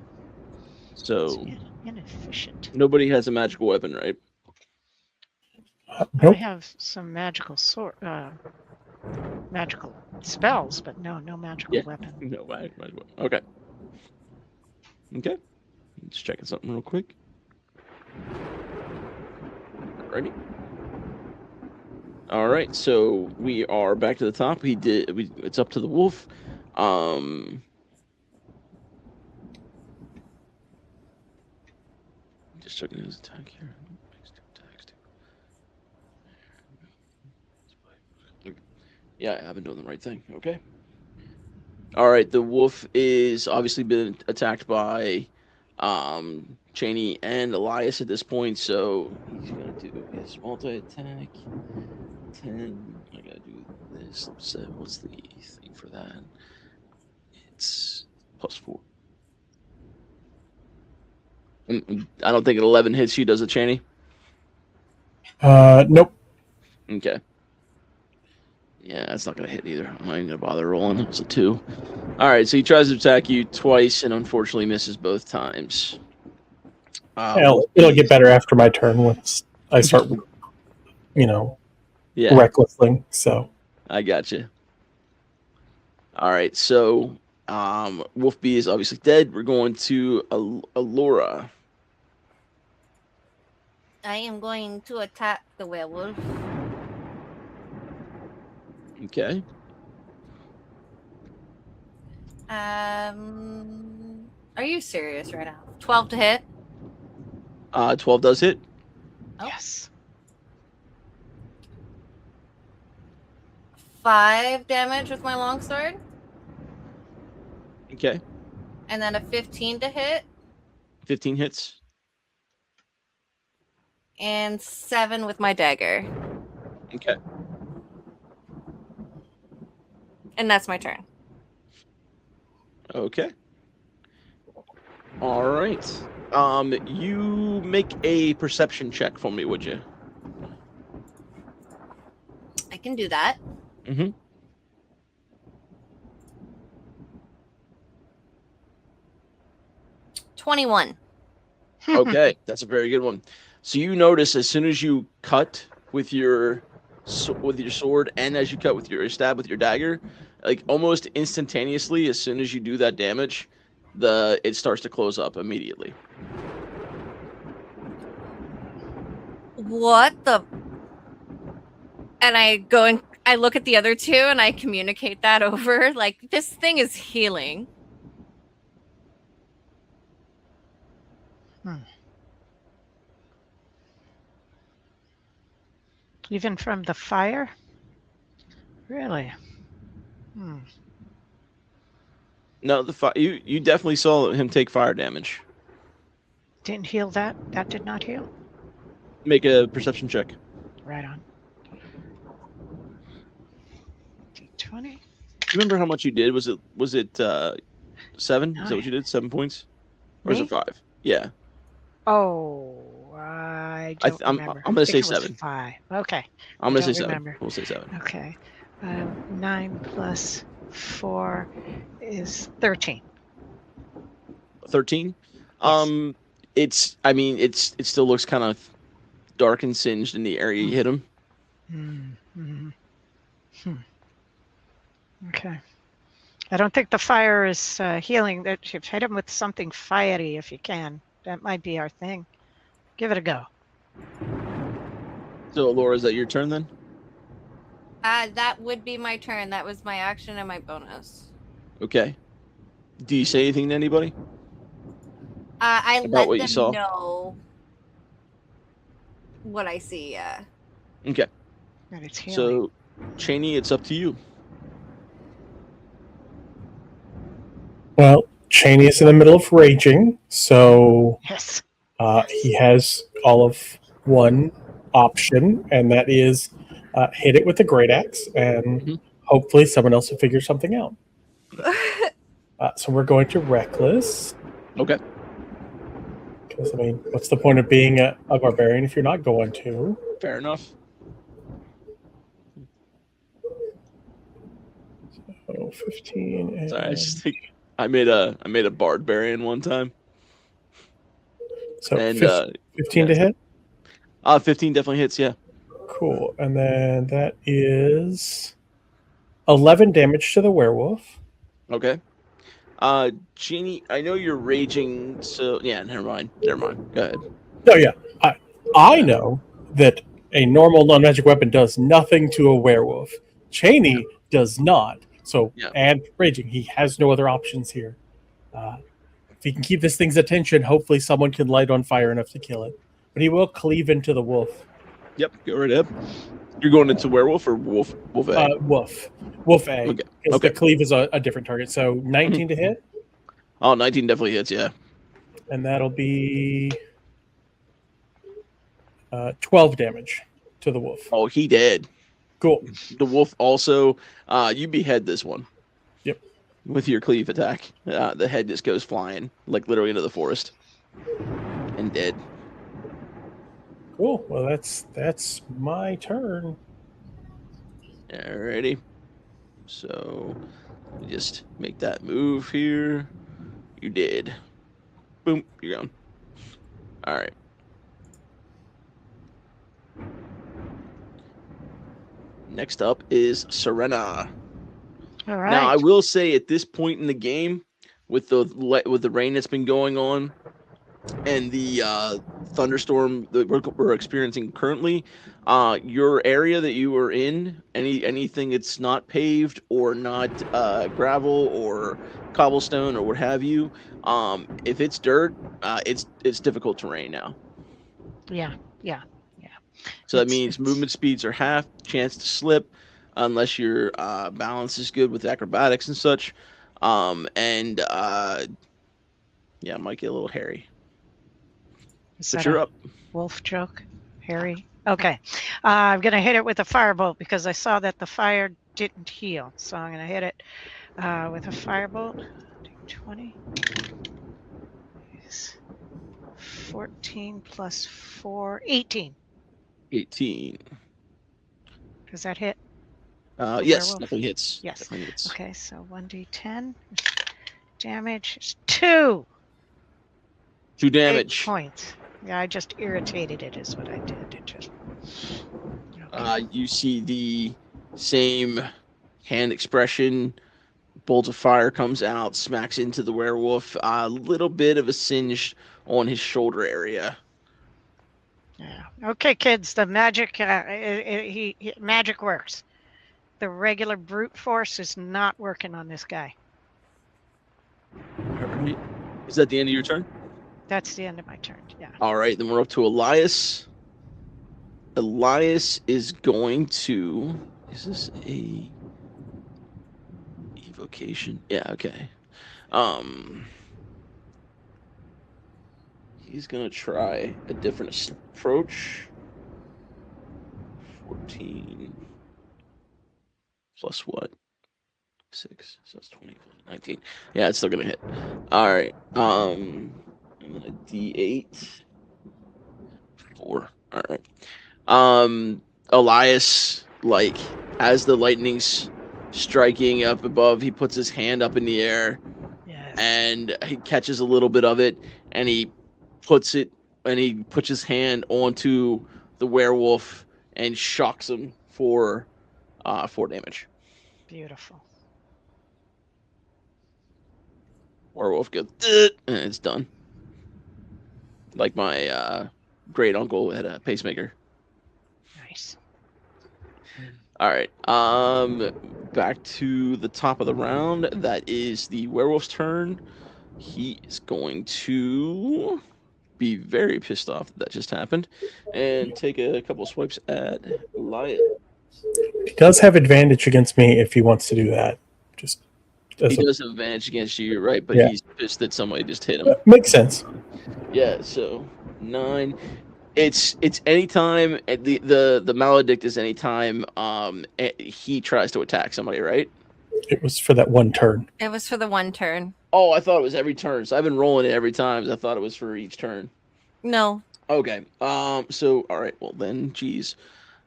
it's So inefficient. nobody has a magical weapon, right? I Nope. have some magical magical spells, but no magical Yeah. weapon. No, magical weapon. Okay. Okay. Just checking something real quick. Alrighty. All right, so we are back to the top. It's up to the wolf. Just checking his attack here. Yeah, I've been doing the right thing. Okay. All right, the wolf is obviously been attacked by Cheney and Elias at this point, so he's gonna do his multi-attack. 10. I gotta do this. What's the thing for that? It's +4. I don't think an 11 hits you, does it, Cheney? Nope. Okay. Yeah, that's not gonna hit either. I'm not even gonna bother rolling. It's a 2. All right, so he tries to attack you twice and unfortunately misses both times. It'll get better after my turn once I start, Yeah, recklessly. So I got you. All right, so Wolf B is obviously dead. We're going to Alora. I am going to attack the werewolf. Okay. Are you serious right now? 12 to hit? 12 does hit. Oh. Yes. 5 damage with my longsword, Okay. and then a 15 to hit, 15 hits. and 7 with my dagger. Okay. And that's my turn. Okay. All right. You make a perception check for me, would you? I can do that. Mm-hmm. 21. Okay, that's a very good one. So you notice as soon as you cut with your sword, and as you cut with your stab with your dagger, like almost instantaneously, as soon as you do that damage, it starts to close up immediately. What the? And I go and I look at the other two and I communicate that over. Like, this thing is healing. Even from the fire? Really? No, you definitely saw him take fire damage. Didn't heal that? That did not heal? Make a perception check. Right on. D20. Do you remember how much you did? Was it 7? Is that what you did? 7 points? Or is Me? it 5? Yeah. Oh, I don't remember. I'm gonna say I think it was 7. 5. Okay. I'm gonna say don't 7. remember. We'll say 7. Okay. 9 plus 4 is 13. 13. Yes. It still looks kind of dark and singed in the area you hit him. Okay. I don't think the fire is healing. That you hit him with something fiery if you can. That might be our thing. Give it a go. So Laura, is that your turn then? That would be my turn. That was my action and my bonus. Okay. Do you say anything to anybody? I About let what you them saw? know what I see. Yeah. Okay. And it's healing. So Cheney, it's up to you. Well, Cheney is in the middle of raging, so Yes. he has all of one option, and that is hit it with the great axe, and Mhm. hopefully someone else will figure something out. So we're going to reckless. Okay. Because, what's the point of being a barbarian if you're not going to? Fair enough. So 15. And... Sorry, I just think I made a barbarian one time. So And 15 to hit? 15 definitely hits, yeah. Cool. And then that is 11 damage to the werewolf. Okay. Jeannie, I know you're raging, so yeah, never mind. Go ahead. Oh, yeah. I know that a normal non-magic weapon does nothing to a werewolf. Cheney does not. So, Yeah. and raging, he has no other options here. If he can keep this thing's attention, hopefully someone can light on fire enough to kill it. But he will cleave into the wolf. Yep, go right ahead. You're going into werewolf or wolf A? Wolf A. Okay. Because Okay. the cleave is a different target. So 19 to hit, Oh, 19 definitely hits, yeah. and that'll be 12 damage to the wolf. Oh, he dead. Cool. The wolf also, you behead this one. Yep. With your cleave attack. The head just goes flying, like literally into the forest. And dead. Cool. Well, that's my turn. Alrighty. So, let me just make that move here. You did. Boom, you're gone. Alright. Next up is Serena. All right. Now, I will say at this point in the game, with the rain that's been going on, and the thunderstorm that we're experiencing currently, your area that you are in, anything that's not paved or not gravel or cobblestone or what have you, if it's dirt, it's difficult terrain now. Yeah. So that It's- means it's- movement speeds are half, chance to slip, unless your balance is good with acrobatics and such. And yeah, it might get a little hairy. Is But that you're a up. wolf joke, Harry? Okay. I'm going to hit it with a firebolt because I saw that the fire didn't heal. So I'm going to hit it with a firebolt. 20. 14 plus 4, 18. 18. Does that hit? Yes, werewolf? definitely hits. Yes. Definitely hits. Okay, so 1d10 damage is 2. 2 8 damage. points. Yeah, I just irritated it is what I did. It just. You see the same hand expression. Bolt of fire comes out, smacks into the werewolf. A little bit of a singe on his shoulder area. Yeah. Okay, kids. The magic. Magic works. The regular brute force is not working on this guy. All right. Is that the end of your turn? That's the end of my turn. Yeah. All right, then we're up to Elias. Elias is going to. Is this a evocation? Yeah. Okay. He's gonna try a different approach. 14 plus what? 6. So that's 20 plus 19. Yeah, it's still gonna hit. All right. And then a D8. 4. All right. Elias, like, as the lightning's striking up above, he puts his hand up in the air. Yes. And he catches a little bit of it, and he puts his hand onto the werewolf and shocks him for 4 damage. Beautiful. Werewolf goes, "Ugh," and it's done. Like my great uncle had a pacemaker. Nice. All right. Back to the top of the round. That is the werewolf's turn. He is going to be very pissed off that just happened and take a couple swipes at Elias. He does have advantage against me if he wants to do that. Just He does have advantage against you, you're right, but Yeah. he's pissed that somebody just hit him. Makes sense. Yeah, so 9. It's anytime the maledict is anytime he tries to attack somebody, right? It was for that one turn. It was for the one turn. Oh, I thought it was every turn. So I've been rolling it every time. I thought it was for each turn. No. Okay. So all right. Well then, geez.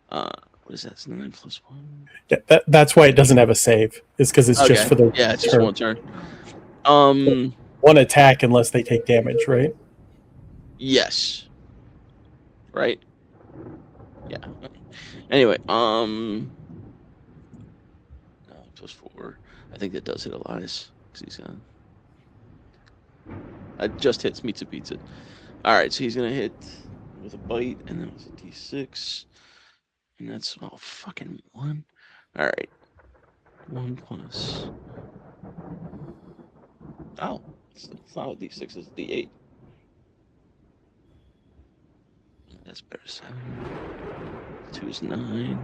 What is that? It's 9 plus 1. Yeah, that's why it doesn't have a save. Is because it's just for the yeah, it's just turn. one turn. One attack unless they take damage, right? Yes. Right. Yeah. Anyway, plus 4. I think that does hit Elias because he's gonna. It just hits me to beats it. All right, so he's gonna hit with a bite, and then it's a D6, and that's fucking 1. All right, 1 plus. Oh, it's not a D6; it's a D8. That's better. 7. 2 is 9.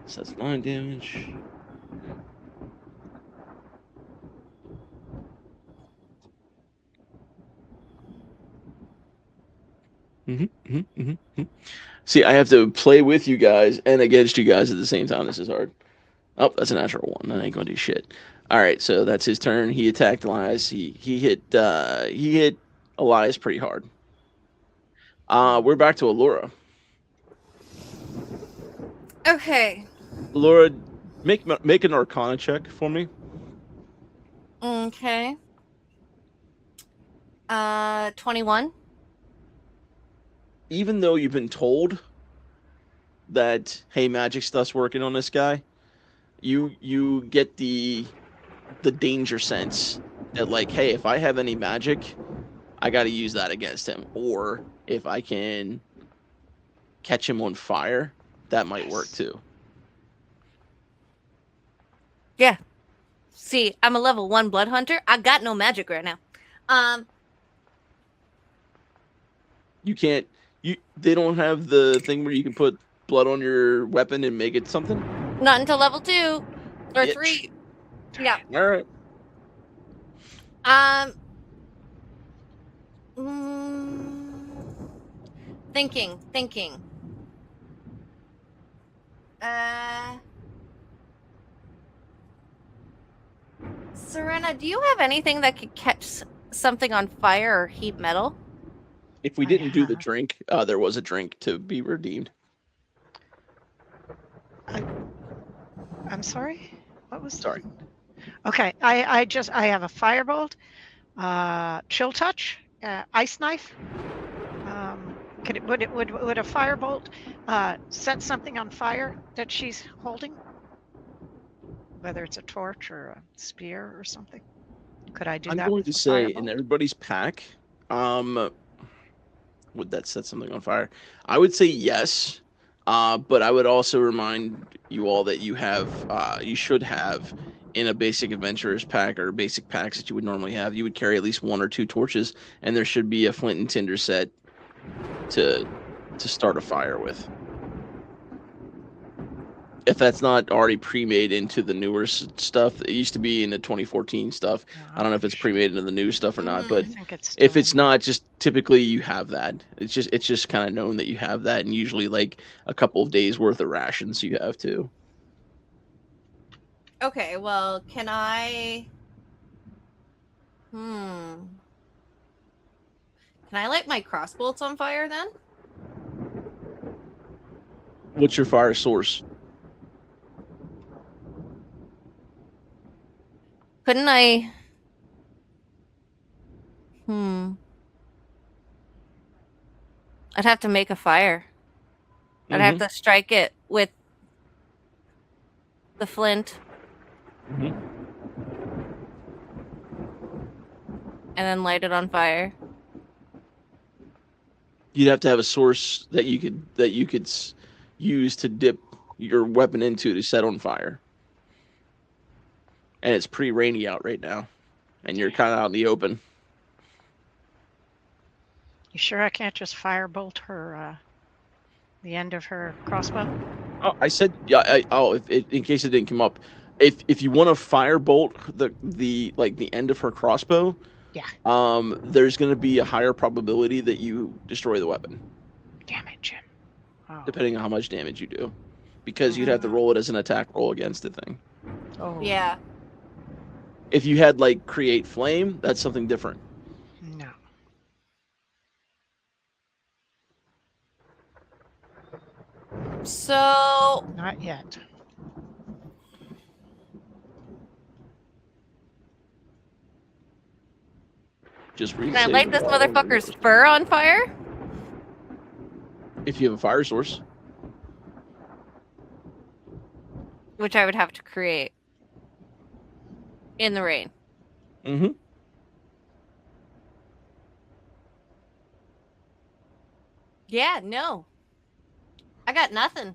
So that's 9 damage. See, I have to play with you guys and against you guys at the same time. This is hard. Oh, that's a natural 1. I ain't gonna do shit. All right, so that's his turn. He attacked Elias. He hit Elias pretty hard. We're back to Allura. Okay. Allura, make an Arcana check for me. Okay. 21. Even though you've been told that, hey, magic stuff's working on this guy, you get the danger sense that, like, hey, if I have any magic, I got to use that against him. Or if I can catch him on fire, that might work too. Yeah. See, I'm a level 1 blood hunter. I got no magic right now. You can't. They don't have the thing where you can put blood on your weapon and make it something. Not until level 2 or Bitch. 3. Yeah. All right. Thinking. Serena, do you have anything that could catch something on fire or heat metal? If we I didn't do the have. drink, there was a drink to be redeemed. I'm sorry. What was? Sorry. Okay, I have a firebolt, chill touch, ice knife. Would a firebolt set something on fire that she's holding? Whether it's a torch or a spear or something. Could I do I'm that going with to a say in firebolt? everybody's pack, would that set something on fire? I would say yes, but I would also remind you all that you should have in a basic adventurer's pack or basic packs that you would normally have. You would carry at least 1 or 2 torches, and there should be a flint and tinder set to start a fire with. If that's not already pre-made into the newer stuff, it used to be in the 2014 stuff. I don't know if it's pre-made into the new stuff or not, I but think it's if still it's in there. not, just typically you have that. It's just kind of known that you have that, and usually like a couple of days worth of rations you have too. Okay, well, can I... Can I light my crossbolts on fire then? What's your fire source? Couldn't I... I'd have to make a fire. I'd have to strike it with the flint. Mhm. And then light it on fire. You'd have to have a source that you could use to dip your weapon into to set on fire. And it's pretty rainy out right now, and you're kind of out in the open. You sure I can't just firebolt her, the end of her crossbow? Oh, I said, yeah. In case it didn't come up, if you want to firebolt the end of her crossbow, Yeah. there's going to be a higher probability that you destroy the weapon, Damn it, Jim. Oh. depending on how much damage you do, because you'd have to roll it as an attack roll against the thing. Oh. Yeah. If you had like create flame, that's something different. No. So... Not yet. Just Can I light this motherfucker's fur on fire? If you have a fire source. Which I would have to create. In the rain. Mm-hmm. Yeah, no. I got nothing.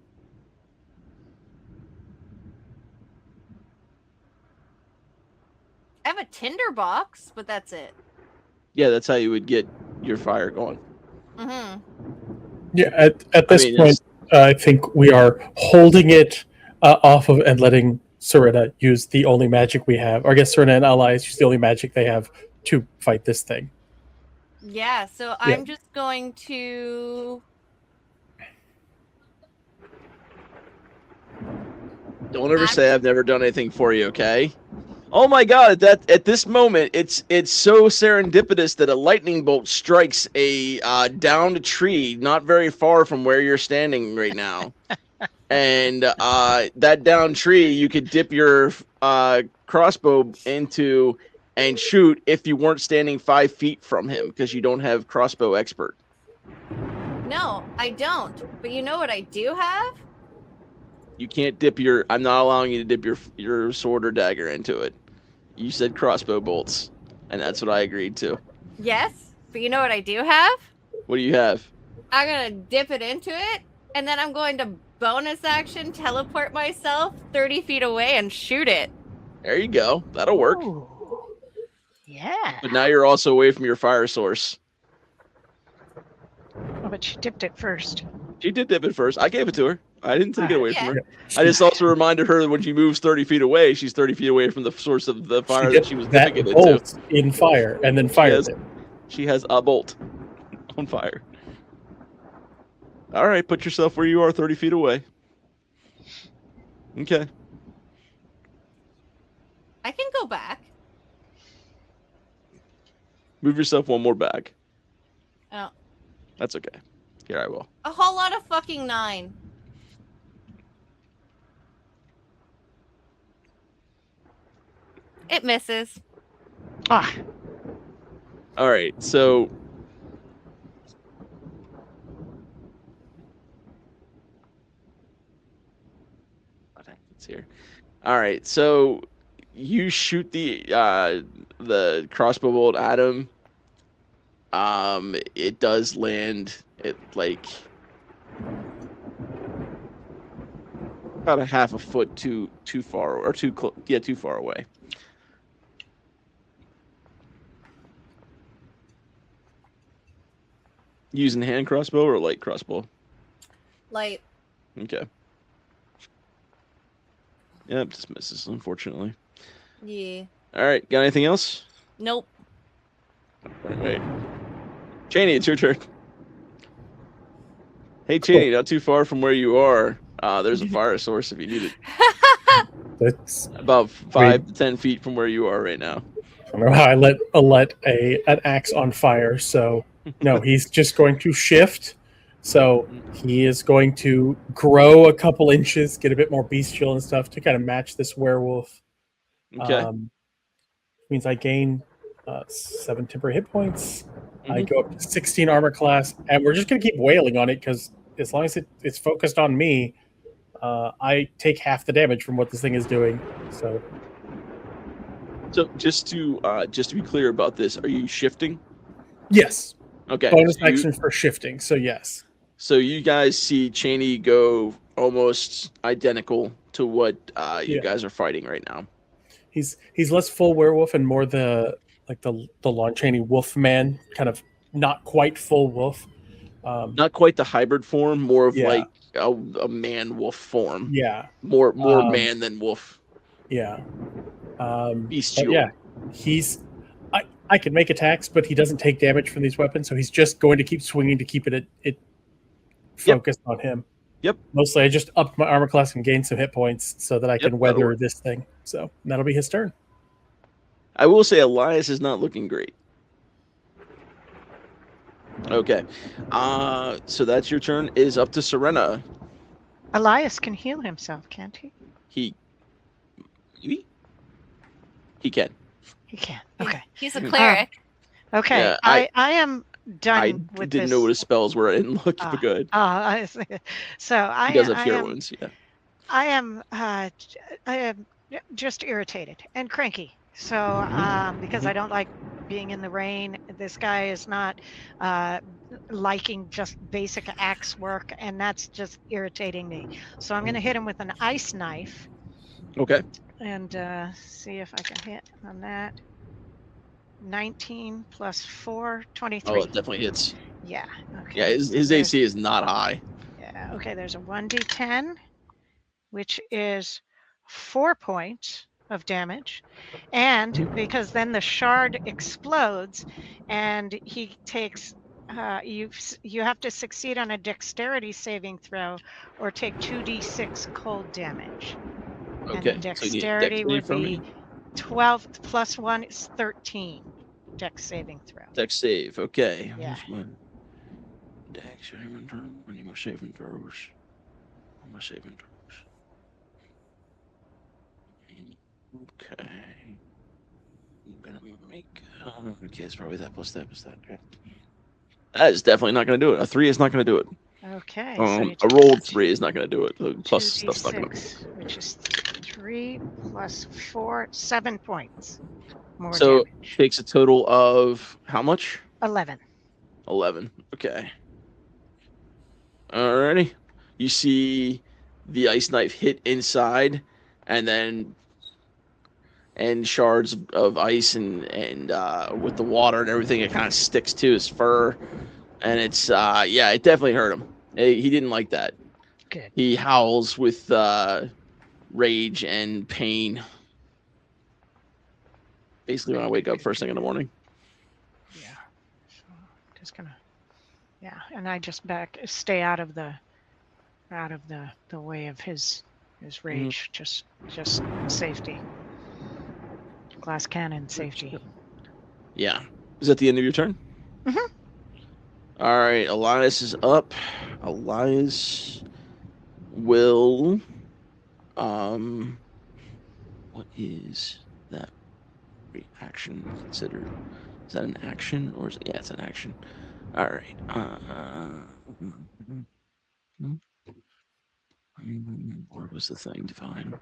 I have a tinder box, but that's it. Yeah, that's how you would get your fire going. Mm-hmm. Yeah, at this point, I think we are holding it off of and letting Serena use the only magic we have. Or I guess Serena and allies use the only magic they have to fight this thing. Yeah, so I'm just going to... Don't ever say I've never done anything for you, okay? Oh my god, that at this moment it's so serendipitous that a lightning bolt strikes a downed tree not very far from where you're standing right now. And that downed tree you could dip your crossbow into and shoot if you weren't standing 5 feet from him, because you don't have crossbow expert. No, I don't. But you know what I do have? You can't dip your... I'm not allowing you to dip your sword or dagger into it. You said crossbow bolts, and that's what I agreed to. Yes, but you know what I do have? What do you have? I'm going to dip it into it, and then I'm going to bonus action teleport myself 30 feet away and shoot it. There you go. That'll work. Ooh. Yeah. But now you're also away from your fire source. Oh, but she dipped it first. She did dip it first. I gave it to her. I didn't take it away Yeah. from her. I just also reminded her that when she moves 30 feet away, she's 30 feet away from the source of the fire that she was that dipping it into. bolt in fire and then fires it. She has a bolt on fire. All right, put yourself where you are, 30 feet away. Okay. I can go back. Move yourself one more back. Oh, That's okay. Here I will. a whole lot of fucking 9. It misses. Ah, All right, so it's here. All right, so you shoot the crossbow bolt at him. It does land at like about a half a foot too far or too far away. Using hand crossbow or light crossbow? Light. Okay. Yep, just misses, unfortunately. Yeah. All right, got anything else? Nope. All right. Cheney, it's your turn. Hey, Cheney, not too far from where you are, there's a fire source if you need it. That's About 5 to 10 feet from where you are right now. I don't know how I let an axe on fire. So no, he's just going to shift. So he is going to grow a couple inches, get a bit more bestial and stuff to kind of match this werewolf. Okay. Means I gain 7 temporary hit points. I Mhm. go up to 16 armor class, and we're just going to keep wailing on it because as long as it's focused on me, I take half the damage from what this thing is doing. So just to be clear about this, are you shifting? yes, Okay. bonus so you- action for shifting. So yes. So you guys see Cheney go almost identical to what you Yeah. guys are fighting right now. He's less full werewolf and more the Lon Chaney wolf man, kind of not quite full wolf. Not quite the hybrid form, more of Yeah. like a man wolf form. Yeah, More Um, man than wolf. yeah. But Bestial. yeah, I can make attacks, but he doesn't take damage from these weapons, so he's just going to keep swinging to keep it focused on him. Yep. Mostly, I just upped my armor class and gained some hit points so that I Yep, can that'll weather work. this thing. So that'll be his turn. I will say Elias is not looking great. Okay. So that's your turn. It is up to Serena. Elias can heal himself, can't he? He can. He can. Okay. He's a cleric. Okay. Yeah, I am done I with didn't this. know what his spells were. I didn't look good. I see. So He does have cure wounds. Yeah. I am just irritated and cranky. So because I don't like being in the rain, this guy is not liking just basic axe work, and that's just irritating me. So I'm going to hit him with an ice knife Okay. and see if I can hit on that. 19 plus 4, 23. Oh, it definitely hits. Yeah. Okay. Yeah, his There's- AC is not high. Yeah. Okay. There's a 1d10, which is 4 points of damage, and because then the shard explodes, and he takes. You have to succeed on a dexterity saving throw, or take 2d6 cold damage. Okay. And So you need dexterity dex would save from be me? 12 plus 1 is 13. Dex saving throw. Dex save. Okay. Yeah. Where's my dex saving throw? I need my saving throws. All my saving throws. Okay. I'm gonna make. Okay, it's probably that plus that plus that. Okay. That is definitely not going to do it. A 3 is not going to do it. Okay. so you A take rolled 3 is not going to do it. The plus stuff's not going to. 2d6, which is 3 plus 4, 7 points. More So damage. takes a total of how much? 11. 11. Okay. Alrighty. You see the ice knife hit inside, and shards of ice and with the water and everything, it kind of sticks to his fur, and it's it definitely hurt him. He didn't like that. Good. He howls with rage and pain. Basically, when I wake up first thing in the morning. Yeah. So just gonna. Yeah, and I just stay out of the way of his rage. Just safety. Glass cannon safety. Yeah. Is that the end of your turn? Mhm. All right. Elias is up. Elias will. What is that reaction considered? Is that an action or is it? Yeah, it's an action. All right. Where was the thing? Divine.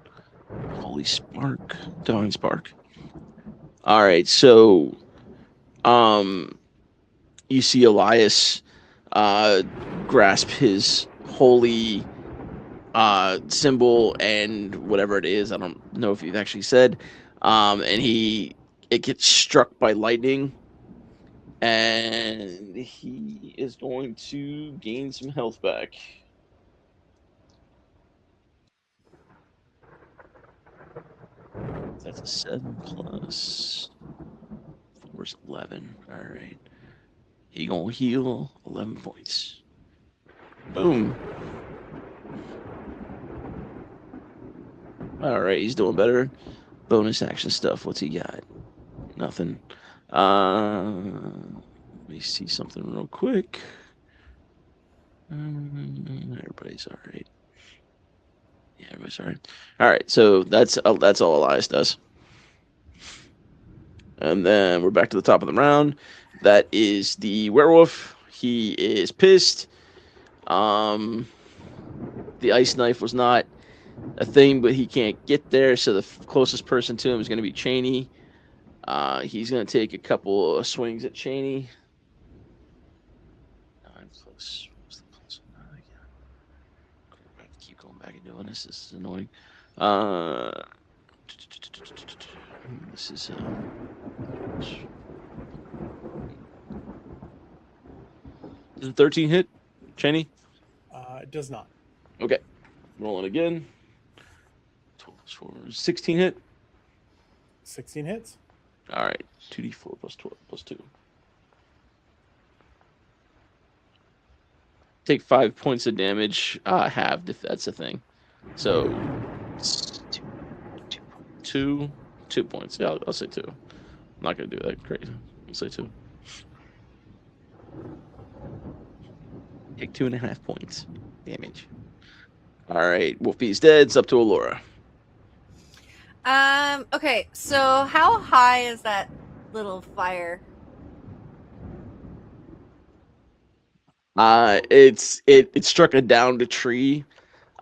Holy Spark. Divine Spark. All right. So, you see Elias grasp his holy symbol and whatever it is. I don't know if you've actually said. And it gets struck by lightning, and he is going to gain some health back. That's a 7 plus 4 is 11. All right. He gonna heal 11 points. Boom. All right, he's doing better. Bonus action stuff. What's he got? Nothing. Let me see something real quick. Everybody's all right. Yeah, everybody's all right. All right, so that's all Elias does. And then we're back to the top of the round. That is the werewolf. He is pissed. The ice knife was not a thing, but he can't get there, so the closest person to him is going to be Cheney. He's going to take a couple of swings at Cheney. 9 plus. What's the plus on that again? I have to keep going back and doing this. This is annoying. This is does a 13 hit, Cheney? It does not. Okay. Rolling again. 12 plus 4. 16 hit. 16 hits. All right. 2d4 plus 12 plus 2. Take 5 points of damage, halved if that's a thing. So, 2 points. Yeah, I'll say 2. I'm not going to do that crazy. I'll say 2. Take 2.5 points damage. All right. Wolfie's dead. It's up to Alora. Okay, so how high is that little fire? It struck a downed tree.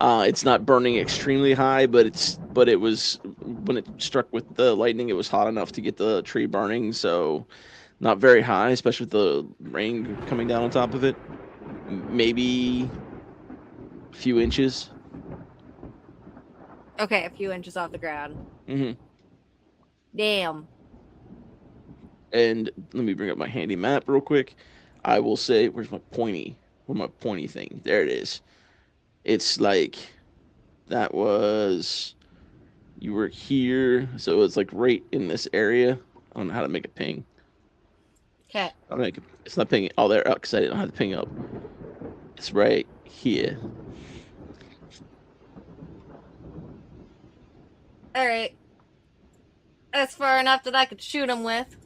It's not burning extremely high, but it was when it struck with the lightning, it was hot enough to get the tree burning. So, not very high, especially with the rain coming down on top of it. Maybe a few inches. Okay, a few inches off the ground. Mm-hmm. Damn. And let me bring up my handy map real quick. I will say, where's my pointy thing? There it is. It's like that was you were here, so it's like right in this area. I don't know how to make a ping. Okay. It's not pinging. Oh, there, because I didn't know how to ping up. It's right here. All right. That's far enough that I could shoot him with.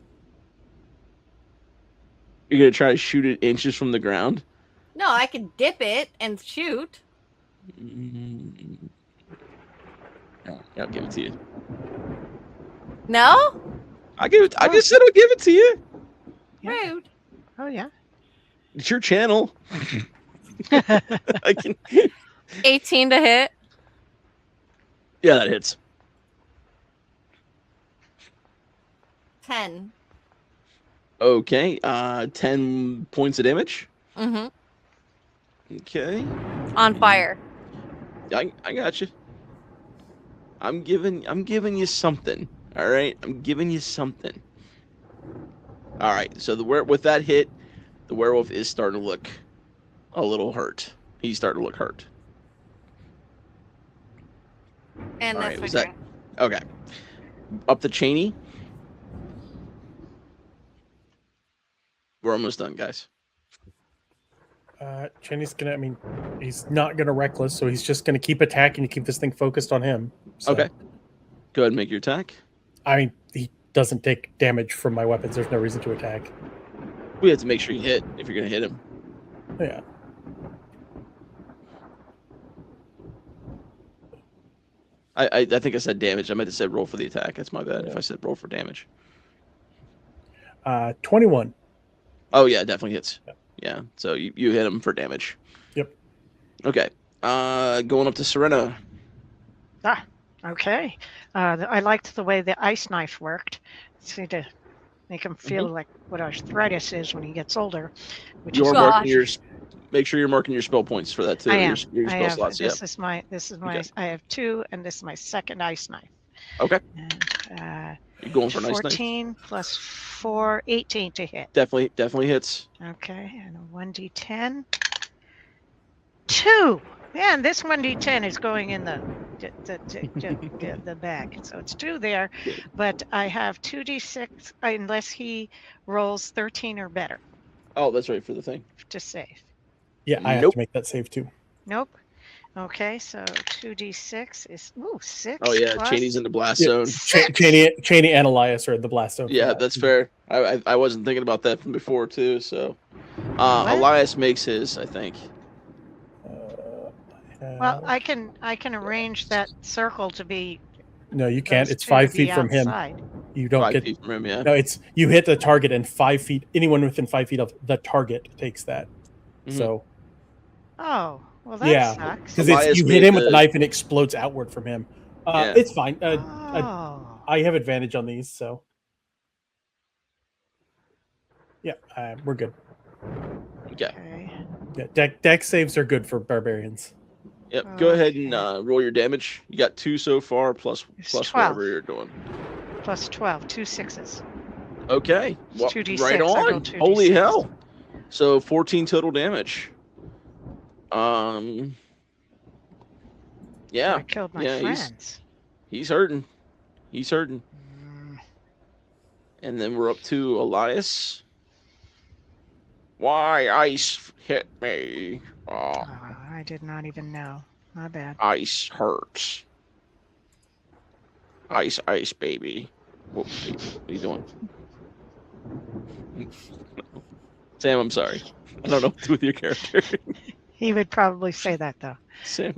You're gonna try to shoot it inches from the ground? No, I could dip it and shoot. Yeah, I'll give it to you. No? I just said I'll give it to you. Yeah. Rude. Oh yeah. It's your channel. I can. 18 to hit. Yeah, that hits. 10. Okay. 10 points of damage. Mm-hmm. Okay. On fire. I got you. I'm giving you something. All right. I'm giving you something. All right. So with that hit, the werewolf is starting to look a little hurt. He's starting to look hurt. And All that's right, my was that turn. okay? Up to Cheney. We're almost done, guys. Cheney's gonna. I mean, he's not gonna reckless, so he's just gonna keep attacking to keep this thing focused on him. So, Okay. Go ahead and make your attack. I mean, he doesn't take damage from my weapons. There's no reason to attack. We have to make sure you hit if you're gonna hit him. Yeah. I think I said damage. I meant to say roll for the attack. That's my bad. If I said roll for damage. 21. Oh yeah, it definitely hits. Yeah. So you hit him for damage. Yep. Okay. Going up to Serena. Okay. I liked the way the ice knife worked. Seemed to make him feel like what arthritis is when he gets older. Which You're is God. marking your. Make sure you're marking your spell points for that too. I am. Your I spell have, slots. this is my. Okay. I have 2, and this is my second ice knife. Okay. And, You're going for a nice knife. 14 plus 4, 18 to hit. Definitely hits. Okay, and a 1d10. 2. Man, this 1d10 is going in the bag. So it's 2 there, but I have 2d6 unless he rolls 13 or better Oh, that's right for the thing. to save. Yeah, I have Nope. to make that save too. Nope. Okay, so 2d6 is 6. Oh yeah, plus- Cheney's in the blast Yeah, zone. Cheney and Elias are in the blast zone. for Yeah, that. that's fair. I wasn't thinking about that from before too. So, What? Elias makes his. I think. Well, I can arrange that circle to be. no, you can't. those It's 2 5 to be feet from him. outside. You don't 5 get. feet from him. Yeah. No, it's you hit the target and 5 feet. Anyone within 5 feet of the target takes that. Mhm. So Oh, well, that Yeah. sucks. because Elias you made hit him with the- the knife and it explodes outward from him. Yeah. It's fine. Oh. I have advantage on these, so yeah, we're good. Okay. Okay. Yeah, deck saves are good for barbarians. Yep. Go ahead and Okay. roll your damage. You got 2 so far, plus It's plus 12. whatever you're doing. Plus 12, 2 6s. Okay. It's Well, 2d6. right I rolled on. 2d6. Holy hell! So 14 total damage. Yeah, I killed my yeah, friends. he's hurting. He's hurting. Mm, And then we're up to Elias. Why ice hit me? Oh, oh, I did not even know. My bad. ice hurts. Ice, baby. What are you doing? Sam, I'm sorry. I don't know what to do with your character. He would probably say that, though. Sam.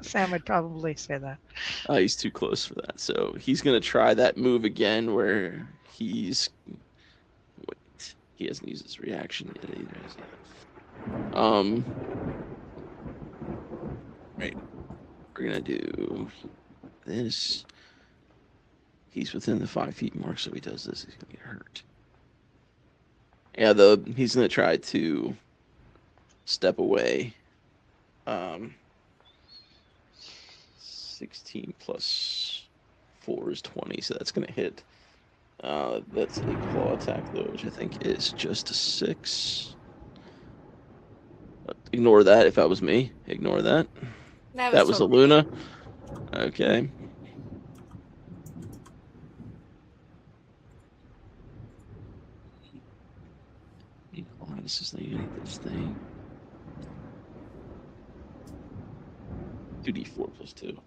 Sam would probably say that. He's too close for that. So he's going to try that move again where he's... Wait. He hasn't used his reaction yet either. Right. We're going to do this. He's within the 5 feet mark, so he does this. He's going to get hurt. Yeah, he's going to try to step away. 16 plus 4 is 20, so that's going to hit. That's a claw attack, though, which I think is just a 6. Ignore that if that was me. Ignore that. That was a totally- Luna. Okay. This is this thing. 2d4 plus 2.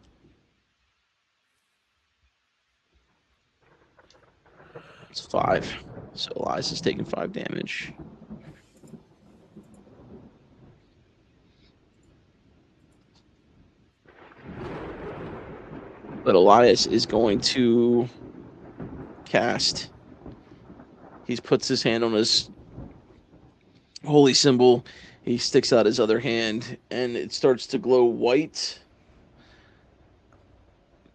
It's 5. So Elias is taking 5 damage. But Elias is going to cast. He puts his hand on his holy symbol. He sticks out his other hand and it starts to glow white.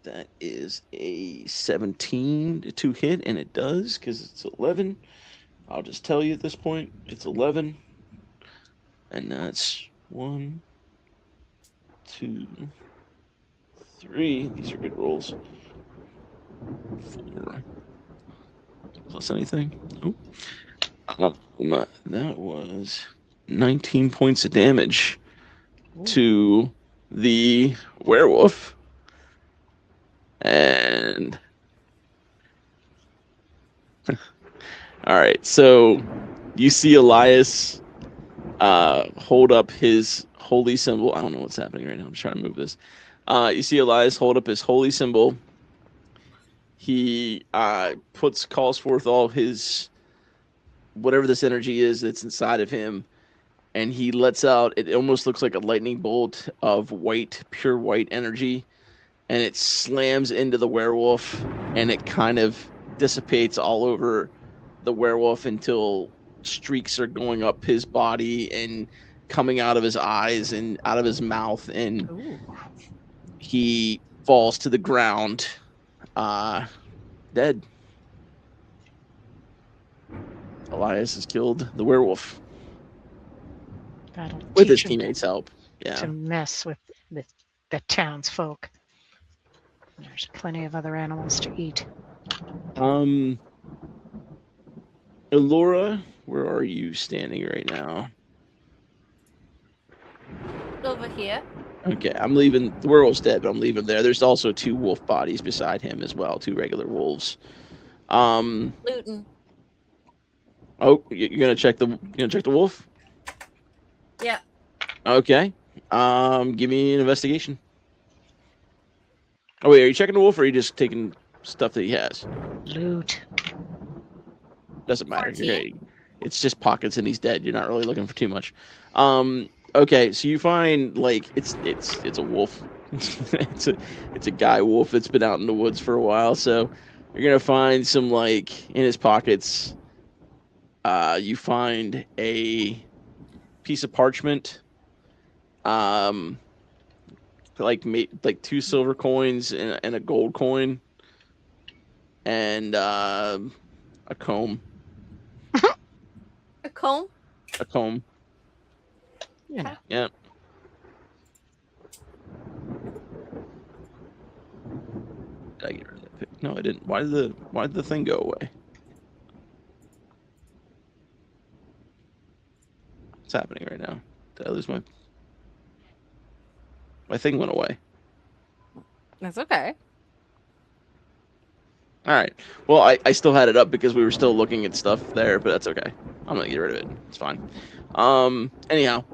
That is a 17 to hit, and it does because it's 11. I'll just tell you at this point, it's 11. And that's 1, 2, 3. These are good rolls. 4. Plus anything? Nope. That was 19 points of damage to the werewolf. And all right, so you see Elias hold up his holy symbol. I don't know what's happening right now. I'm trying to move this. You see Elias hold up his holy symbol. He calls forth all his whatever this energy is that's inside of him, and he lets out. It almost looks like a lightning bolt of white, pure white energy, and it slams into the werewolf, and it kind of dissipates all over the werewolf until streaks are going up his body and coming out of his eyes and out of his mouth, and Ooh. he falls to the ground, dead. Elias has killed the werewolf That'll with his teach 'em teammates' help. to Yeah. mess with the townsfolk. There's plenty of other animals to eat. Elora, where are you standing right now? Over here. Okay, I'm leaving. The werewolf's dead, but I'm leaving there. There's also 2 wolf bodies beside him as well, 2 regular wolves. Looting. Oh, you're gonna check the wolf? Yeah. Okay. Give me an investigation. Oh wait, are you checking the wolf or are you just taking stuff that he has? Loot. Doesn't matter. 14. Okay. It's just pockets and he's dead. You're not really looking for too much. Okay, so you find like it's a wolf. it's a guy wolf that's been out in the woods for a while. So you're gonna find some like in his pockets. You find a piece of parchment. Like 2 silver coins and a gold coin, and a comb. A comb. A comb. You know. Yeah. Did I get rid of that pic? No, I didn't. Why did the thing go away? What's happening right now? Did I lose my thing went away? That's okay. All right. Well, I still had it up because we were still looking at stuff there, but that's okay. I'm gonna get rid of it. It's fine. Anyhow,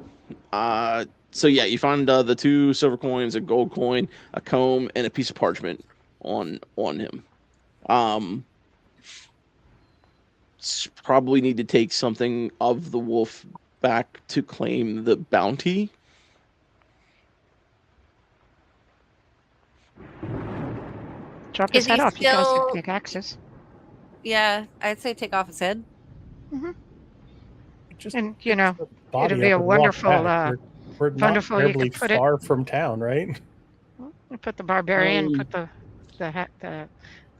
so yeah, you find the 2 silver coins, a gold coin, a comb, and a piece of parchment on him. Probably need to take something of the wolf back to claim the bounty. Drop his Is head he off. You guys still- have pickaxes. Yeah, I'd say take off his head. Just And, you know, the body it'll be up a and walk wonderful, back. We're not wonderful, you terribly could put it- far from town, right? you put the barbarian, put the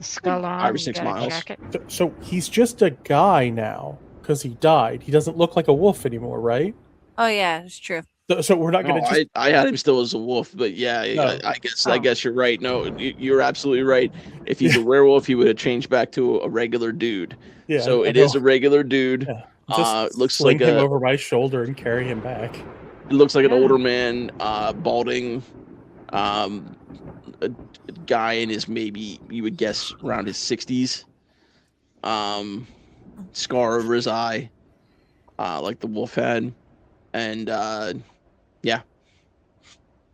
skull on. 5 or you 6 got a miles. jacket. So he's just a guy now because he died. He doesn't look like a wolf anymore, right? Oh yeah, it's true. So we're not No, going to just. I had him still as a wolf, but yeah, No. I guess you're right. No, you're absolutely right. If he's a werewolf, he would have changed back to a regular dude. Yeah, So I it is know. a regular dude. Yeah. Just Looks sling like him a over my shoulder and carry him back. it looks like an Yeah. older man, balding, a guy in his maybe you would guess around his 60s. Scar over his eye, like the wolf had, and yeah,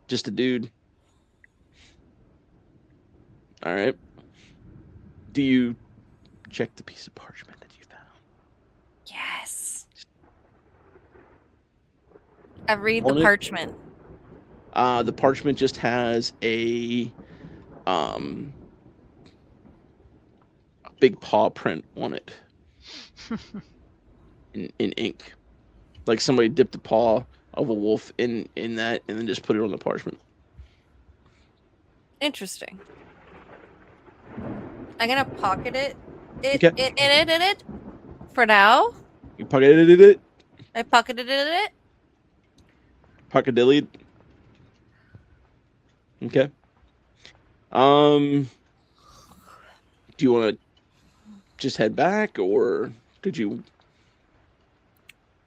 just a dude. All right. Do you check the piece of parchment that you found? Yes. I read On the it? parchment. The parchment just has a big paw print on it in ink, like somebody dipped a paw of a wolf in that and then just put it on the parchment. Interesting. I'm gonna pocket it. Okay. It. For now, You pocketed it. I pocketed it. Pockadillied. Okay. Do you want to just head back, or did you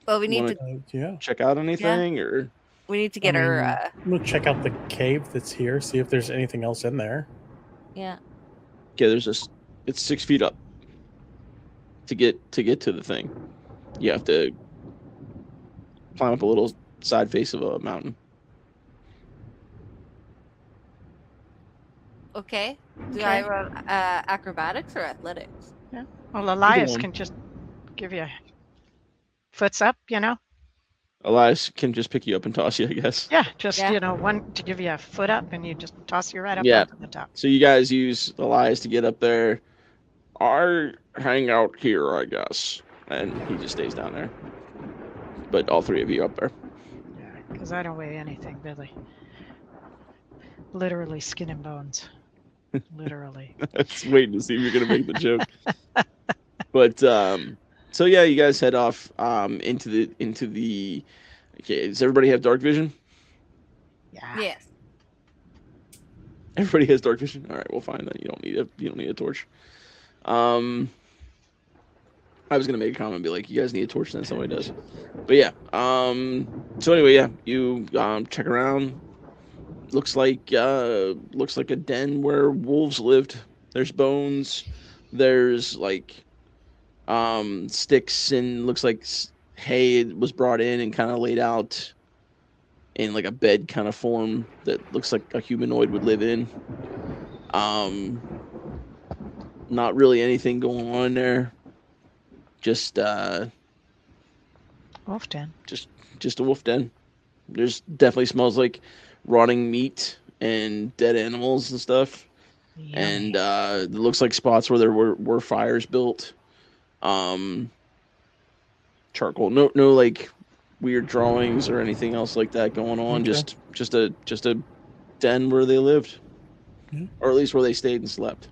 Well, we need Wanna- to. Yeah. check out anything, or We need to get her. I'm going to check out the cave that's here, see if there's anything else in there. Yeah. Okay, it's 6 feet up. To get to the thing, you have to climb up a little side face of a mountain. Okay. Do Okay. I roll acrobatics or athletics? Well, Elias one. can just give you foots up, Elias can just pick you up and toss you, I guess. Yeah, just, Yeah. one to give you a foot up and you just toss you right up Yeah. onto the top. So you guys use Elias to get up there. I hang out here, I guess, and he just stays down there. But all three of you up there. Yeah, because I don't weigh anything, Billy. Literally skin and bones. Literally. I was waiting to see if you're gonna make the joke. But so yeah, you guys head off into the. Okay, does everybody have dark vision? Yeah. Yes. Everybody has dark vision. All right, well, fine then. You don't need a torch. I was gonna make a comment and be like, you guys need a torch, then somebody does. But yeah. So anyway, yeah, you check around. Looks like a den where wolves lived. There's bones. There's like sticks, and looks like hay was brought in and kind of laid out in like a bed kind of form that looks like a humanoid would live in. Not really anything going on there. Just Wolf den. just a wolf den. There's definitely smells like rotting meat and dead animals and stuff. Yummy. And it looks like spots where there were fires built. Charcoal. No like weird drawings or anything else like that going on. Okay. Just a den where they lived. Yeah. Or at least where they stayed and slept.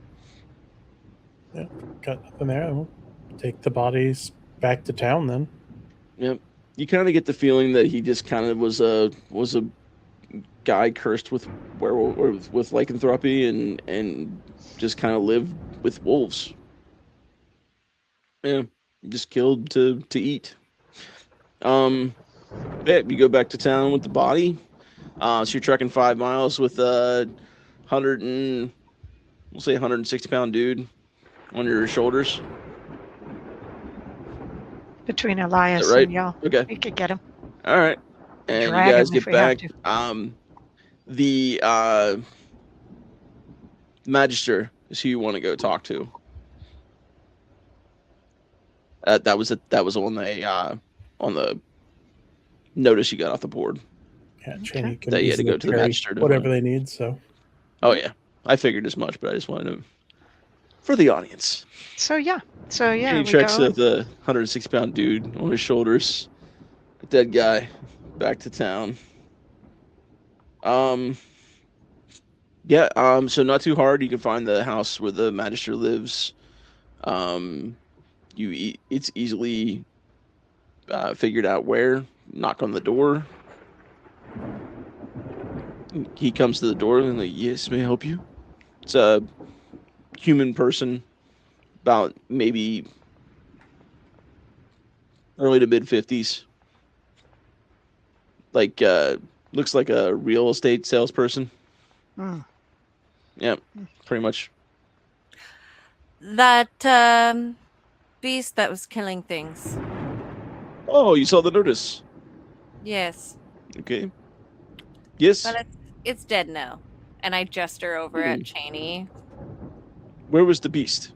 Got nothing there. We'll take the bodies back to town then. Yep. You kind of get the feeling that he just kind of was a guy cursed with werewolf or with lycanthropy and just kind of lived with wolves. Yeah, just killed to eat. Yeah, you go back to town with the body. So you're trekking 5 miles with a 160-pound dude on your shoulders. Between Elias right? and y'all. Okay. We could get him. All right. And Drag you guys him if get we have back. to. The magister is who you want to go talk to. That was on the notice you got off the board. Yeah, Cheney can That you had to easily go to the carry magistrate to whatever find. they need. So Oh yeah, I figured as much, but I just wanted to for the audience. So yeah. And he we checks go. the 160-pound dude on his shoulders, a dead guy, back to town. Yeah. So not too hard. You can find the house where the magister lives. It's easily figured out where. Knock on the door. He comes to the door and like, yes, may I help you? It's a human person, about maybe early to mid 50s. Like looks like a real estate salesperson. Mm. Yeah, pretty much. That beast that was killing things. Oh, you saw the notice. Yes. Okay. Yes. But it's dead now. And I gesture over at Cheney. Where was the beast?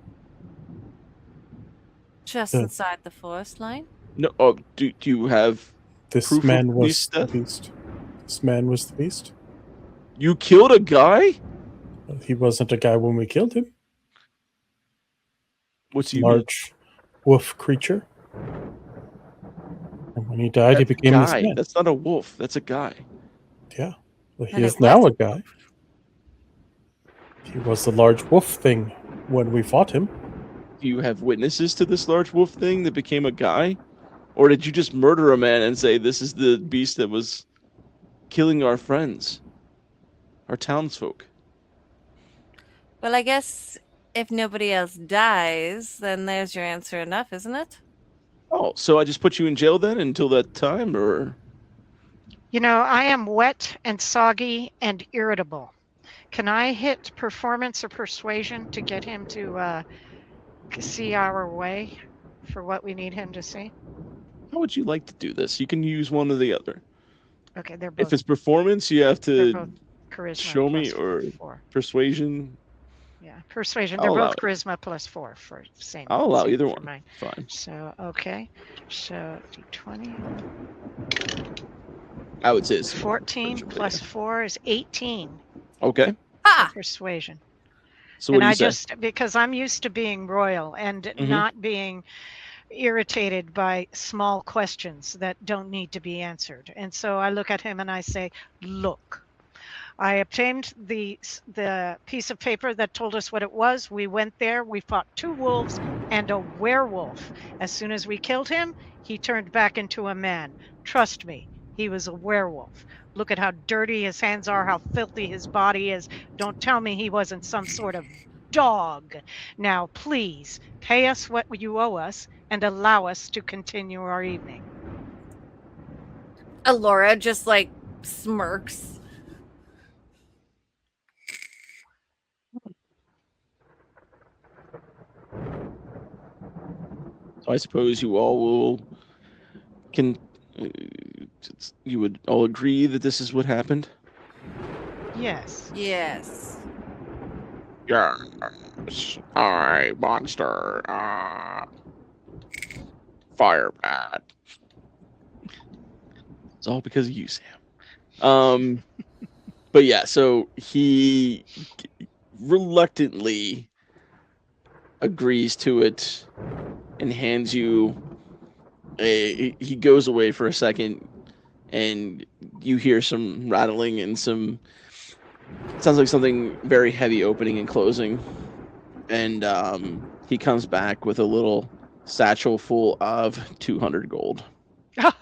Just The- inside the forest line. No. Oh, do you have? this Proof of man was beast the death? beast. This man was the beast. You killed a guy? He wasn't a guy when we killed him. What's he mean? Large wolf creature. And when he died, he That's a became this guy. man. That's not a wolf. That's a guy. Yeah. Well, he And is it now was- a guy. He was the large wolf thing when we fought him. Do you have witnesses to this large wolf thing that became a guy? Or did you just murder a man and say this is the beast that was killing our friends, our townsfolk? Well, I guess if nobody else dies, then there's your answer enough, isn't it? Oh, so I just put you in jail then until that time, or? I am wet and soggy and irritable. Can I hit performance or persuasion to get him to see our way for what we need him to see? How would you like to do this? You can use one or the other. Okay, they're both. If it's performance, you have They're to both charisma show me, plus or 4. persuasion. Yeah, persuasion. I'll They're allow both it. charisma plus 4 for same. I'll allow same either for one. mine. Fine. So okay, so d20. I would say it's 14 persuasion, but plus 4 is 18 yeah. Okay. for Ah, persuasion. So what And do you I say? just, because I'm used to being royal and Mhm. not being irritated by small questions that don't need to be answered. And so I look at him and I say, look, I obtained the piece of paper that told us what it was. We went there, we fought 2 wolves and a werewolf. As soon as we killed him, he turned back into a man. Trust me, he was a werewolf. Look at how dirty his hands are, how filthy his body is. Don't tell me he wasn't some sort of dog. Now, please, pay us what you owe us and allow us to continue our evening. Alora just like smirks. So I suppose you all will you would all agree that this is what happened? Yes. Yes. Yes. I monster. Fire bat. It's all because of you, Sam. But yeah, so he reluctantly agrees to it and hands you he goes away for a second, and you hear some rattling and some sounds like something very heavy opening and closing, and he comes back with a little satchel full of 200 gold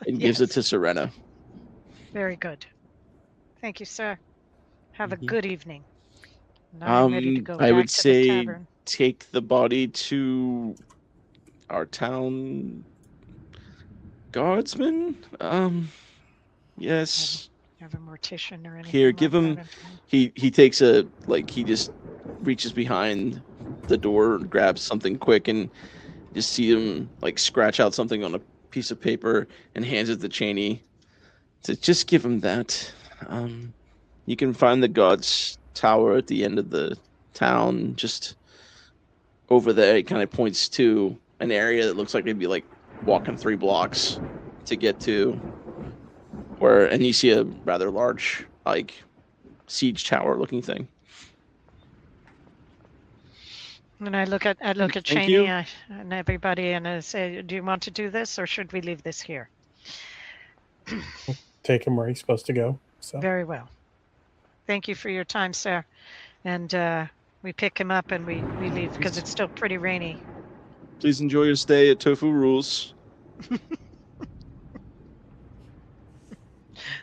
and gives it to Serena. Very good. Thank you, sir. Have a Mhm. good evening. Now I'm ready to go I back would to the say tavern. take the body to our town guardsman. Yes. Have a mortician or anything. Here, like give him. that. He takes a he just reaches behind the door, grabs something quick, and just see him like scratch out something on a piece of paper and hands it to Cheney. To just give him that. You can find the god's tower at the end of the town, just over there. It kind of points to an area that looks like it'd be like walking 3 blocks to get to where, and you see a rather large like siege tower looking thing. And I look at Thank Cheney you. and everybody, and I say, "Do you want to do this, or should we leave this here?" Take him where he's supposed to go. So Very well. Thank you for your time, sir. And we pick him up and we leave because it's still pretty rainy. Please enjoy your stay at Tofu Rules.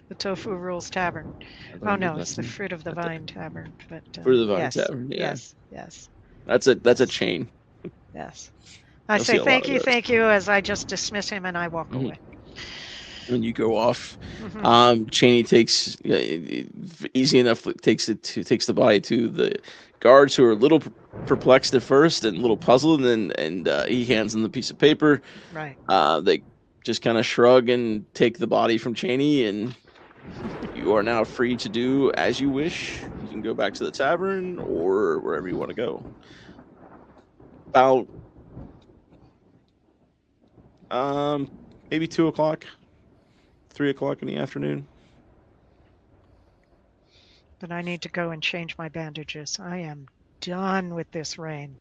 The Tofu Rules Tavern. Oh no, it's the Fruit of the Vine Tavern. But Fruit of the Vine yes, Tavern. Yeah. yes. That's a chain. Yes. I You'll see say a lot thank of you, those. thank you, as I just dismiss him and I walk Mhm. away. And you go off. Mhm. Cheney takes easy enough takes the body to the guards, who are a little perplexed at first and a little puzzled, and he hands them the piece of paper. Right. They just kind of shrug and take the body from Cheney, and you are now free to do as you wish. You can go back to the tavern or wherever you want to go. About maybe 2 o'clock, 3 o'clock in the afternoon. But I need to go and change my bandages. I am done with this rain.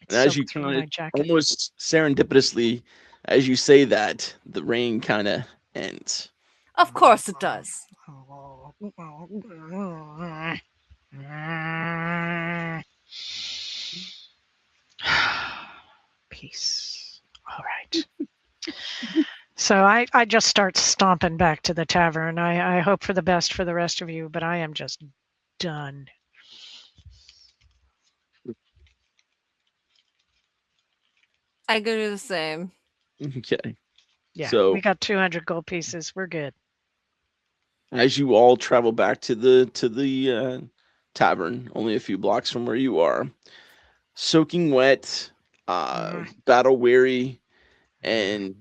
It's And as you soaked through kind my of jacket. almost serendipitously, as you say that, the rain kind of ends. Of course it does. Peace. All right. So I just start stomping back to the tavern. I hope for the best for the rest of you, but I am just done. I go do the same. Okay. Yeah, So we got 200 gold pieces. We're good. as you all travel back to the tavern, only a few blocks from where you are, soaking wet, battle weary, and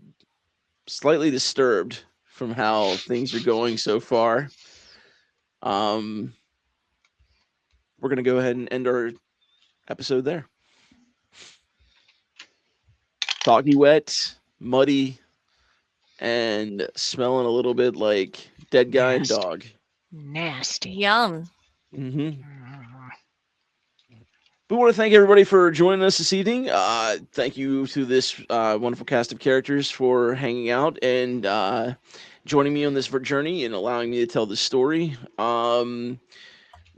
slightly disturbed from how things are going so far. Um, we're gonna go ahead and end our episode there. Soggy wet, muddy, and smelling a little bit like dead guy and Nasty. dog. Nasty. Yum. hmm We want to thank everybody for joining us this evening. Thank you to this wonderful cast of characters for hanging out and joining me on this journey and allowing me to tell this story.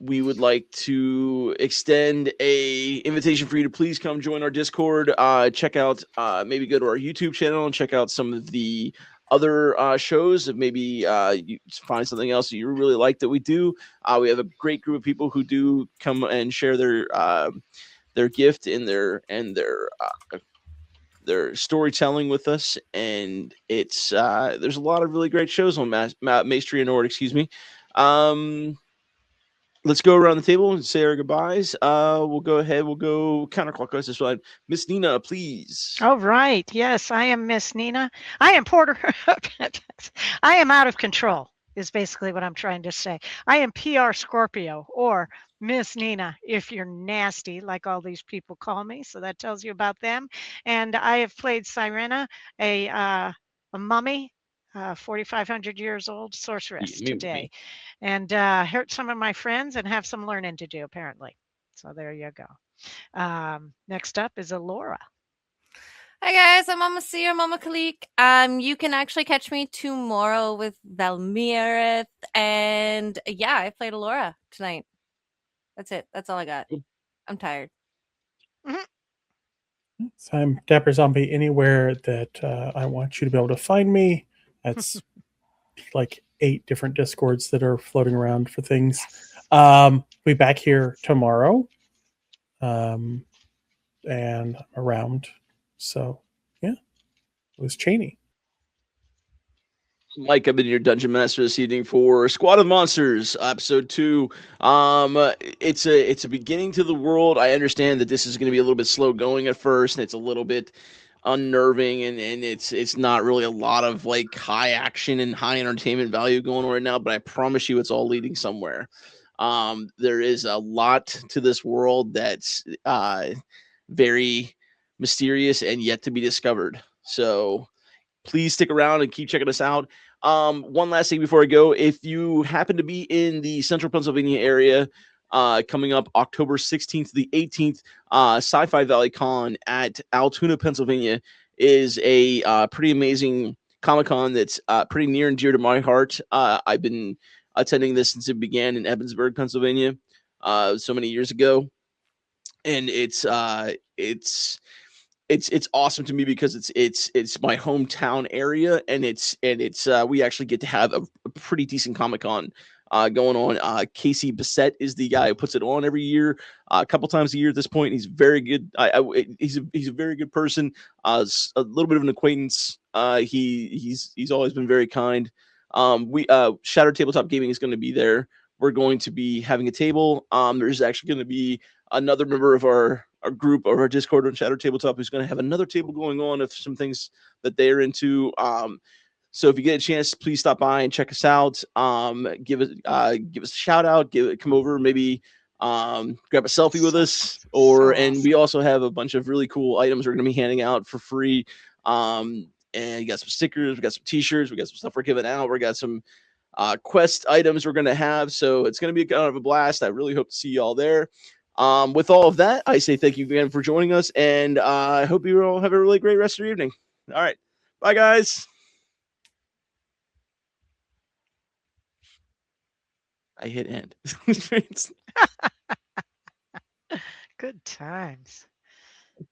We would like to extend a invitation for you to please come join our Discord. Check out, maybe go to our YouTube channel and check out some of the other shows. If maybe you find something else that you really like that we do. We have a great group of people who do come and share their gift and their storytelling with us, and it's there's a lot of really great shows on Maestria Nord. Excuse me. Let's go around the table and say our goodbyes. We'll go ahead. We'll go counterclockwise this way. Miss Nina, please. Oh, right. Yes, I am Miss Nina. I am Porter. I am out of control, is basically what I'm trying to say. I am PR Scorpio, or Miss Nina, if you're nasty, like all these people call me. So that tells you about them. And I have played Sirena, a mummy, 4,500 years old sorceress today. And hurt some of my friends and have some learning to do, apparently. So there you go. Next up is Alora. Hi guys, I'm Mama Seer, Mama Kalik. You can actually catch me tomorrow with Valmirith, and yeah, I played Alora tonight. That's it. That's all I got. I'm tired. So I'm Dapper Zombie anywhere that I want you to be able to find me. That's like 8 different Discords that are floating around for things. Be back here tomorrow. And I'm around. So yeah, it was Cheney. Mike, I've been your dungeon master this evening for Squad of Monsters, episode 2. It's a beginning to the world. I understand that this is going to be a little bit slow going at first, and it's a little bit unnerving, and it's not really a lot of like high action and high entertainment value going on right now. But I promise you, it's all leading somewhere. There is a lot to this world that's very mysterious and yet to be discovered. So please stick around and keep checking us out. One last thing before I go, if you happen to be in the central Pennsylvania area, coming up October 16th to the 18th, Sci-Fi Valley Con at Altoona, Pennsylvania is a pretty amazing Comic-Con that's pretty near and dear to my heart. I've been attending this since it began in Evansburg, Pennsylvania, so many years ago, and it's awesome to me because it's my hometown area, and it's we actually get to have a pretty decent Comic-Con going on. Casey Bissett is the guy who puts it on every year, a couple times a year at this point. He's very good. He's a very good person. A little bit of an acquaintance. He's always been very kind. We Shattered Tabletop Gaming is going to be there. We're going to be having a table. There's actually going to be another member of our group or our Discord on Shattered Tabletop who's going to have another table going on of some things that they're into. So if you get a chance, please stop by and check us out. Give us a shout out. Come over, maybe grab a selfie with us. And we also have a bunch of really cool items we're going to be handing out for free. And you got some stickers, we got some T-shirts, we got some stuff we're giving out. We got some quest items we're going to have. So it's going to be kind of a blast. I really hope to see you all there. With all of that, I say thank you again for joining us, and I hope you all have a really great rest of your evening. All right. Bye, guys. I hit end. Good times.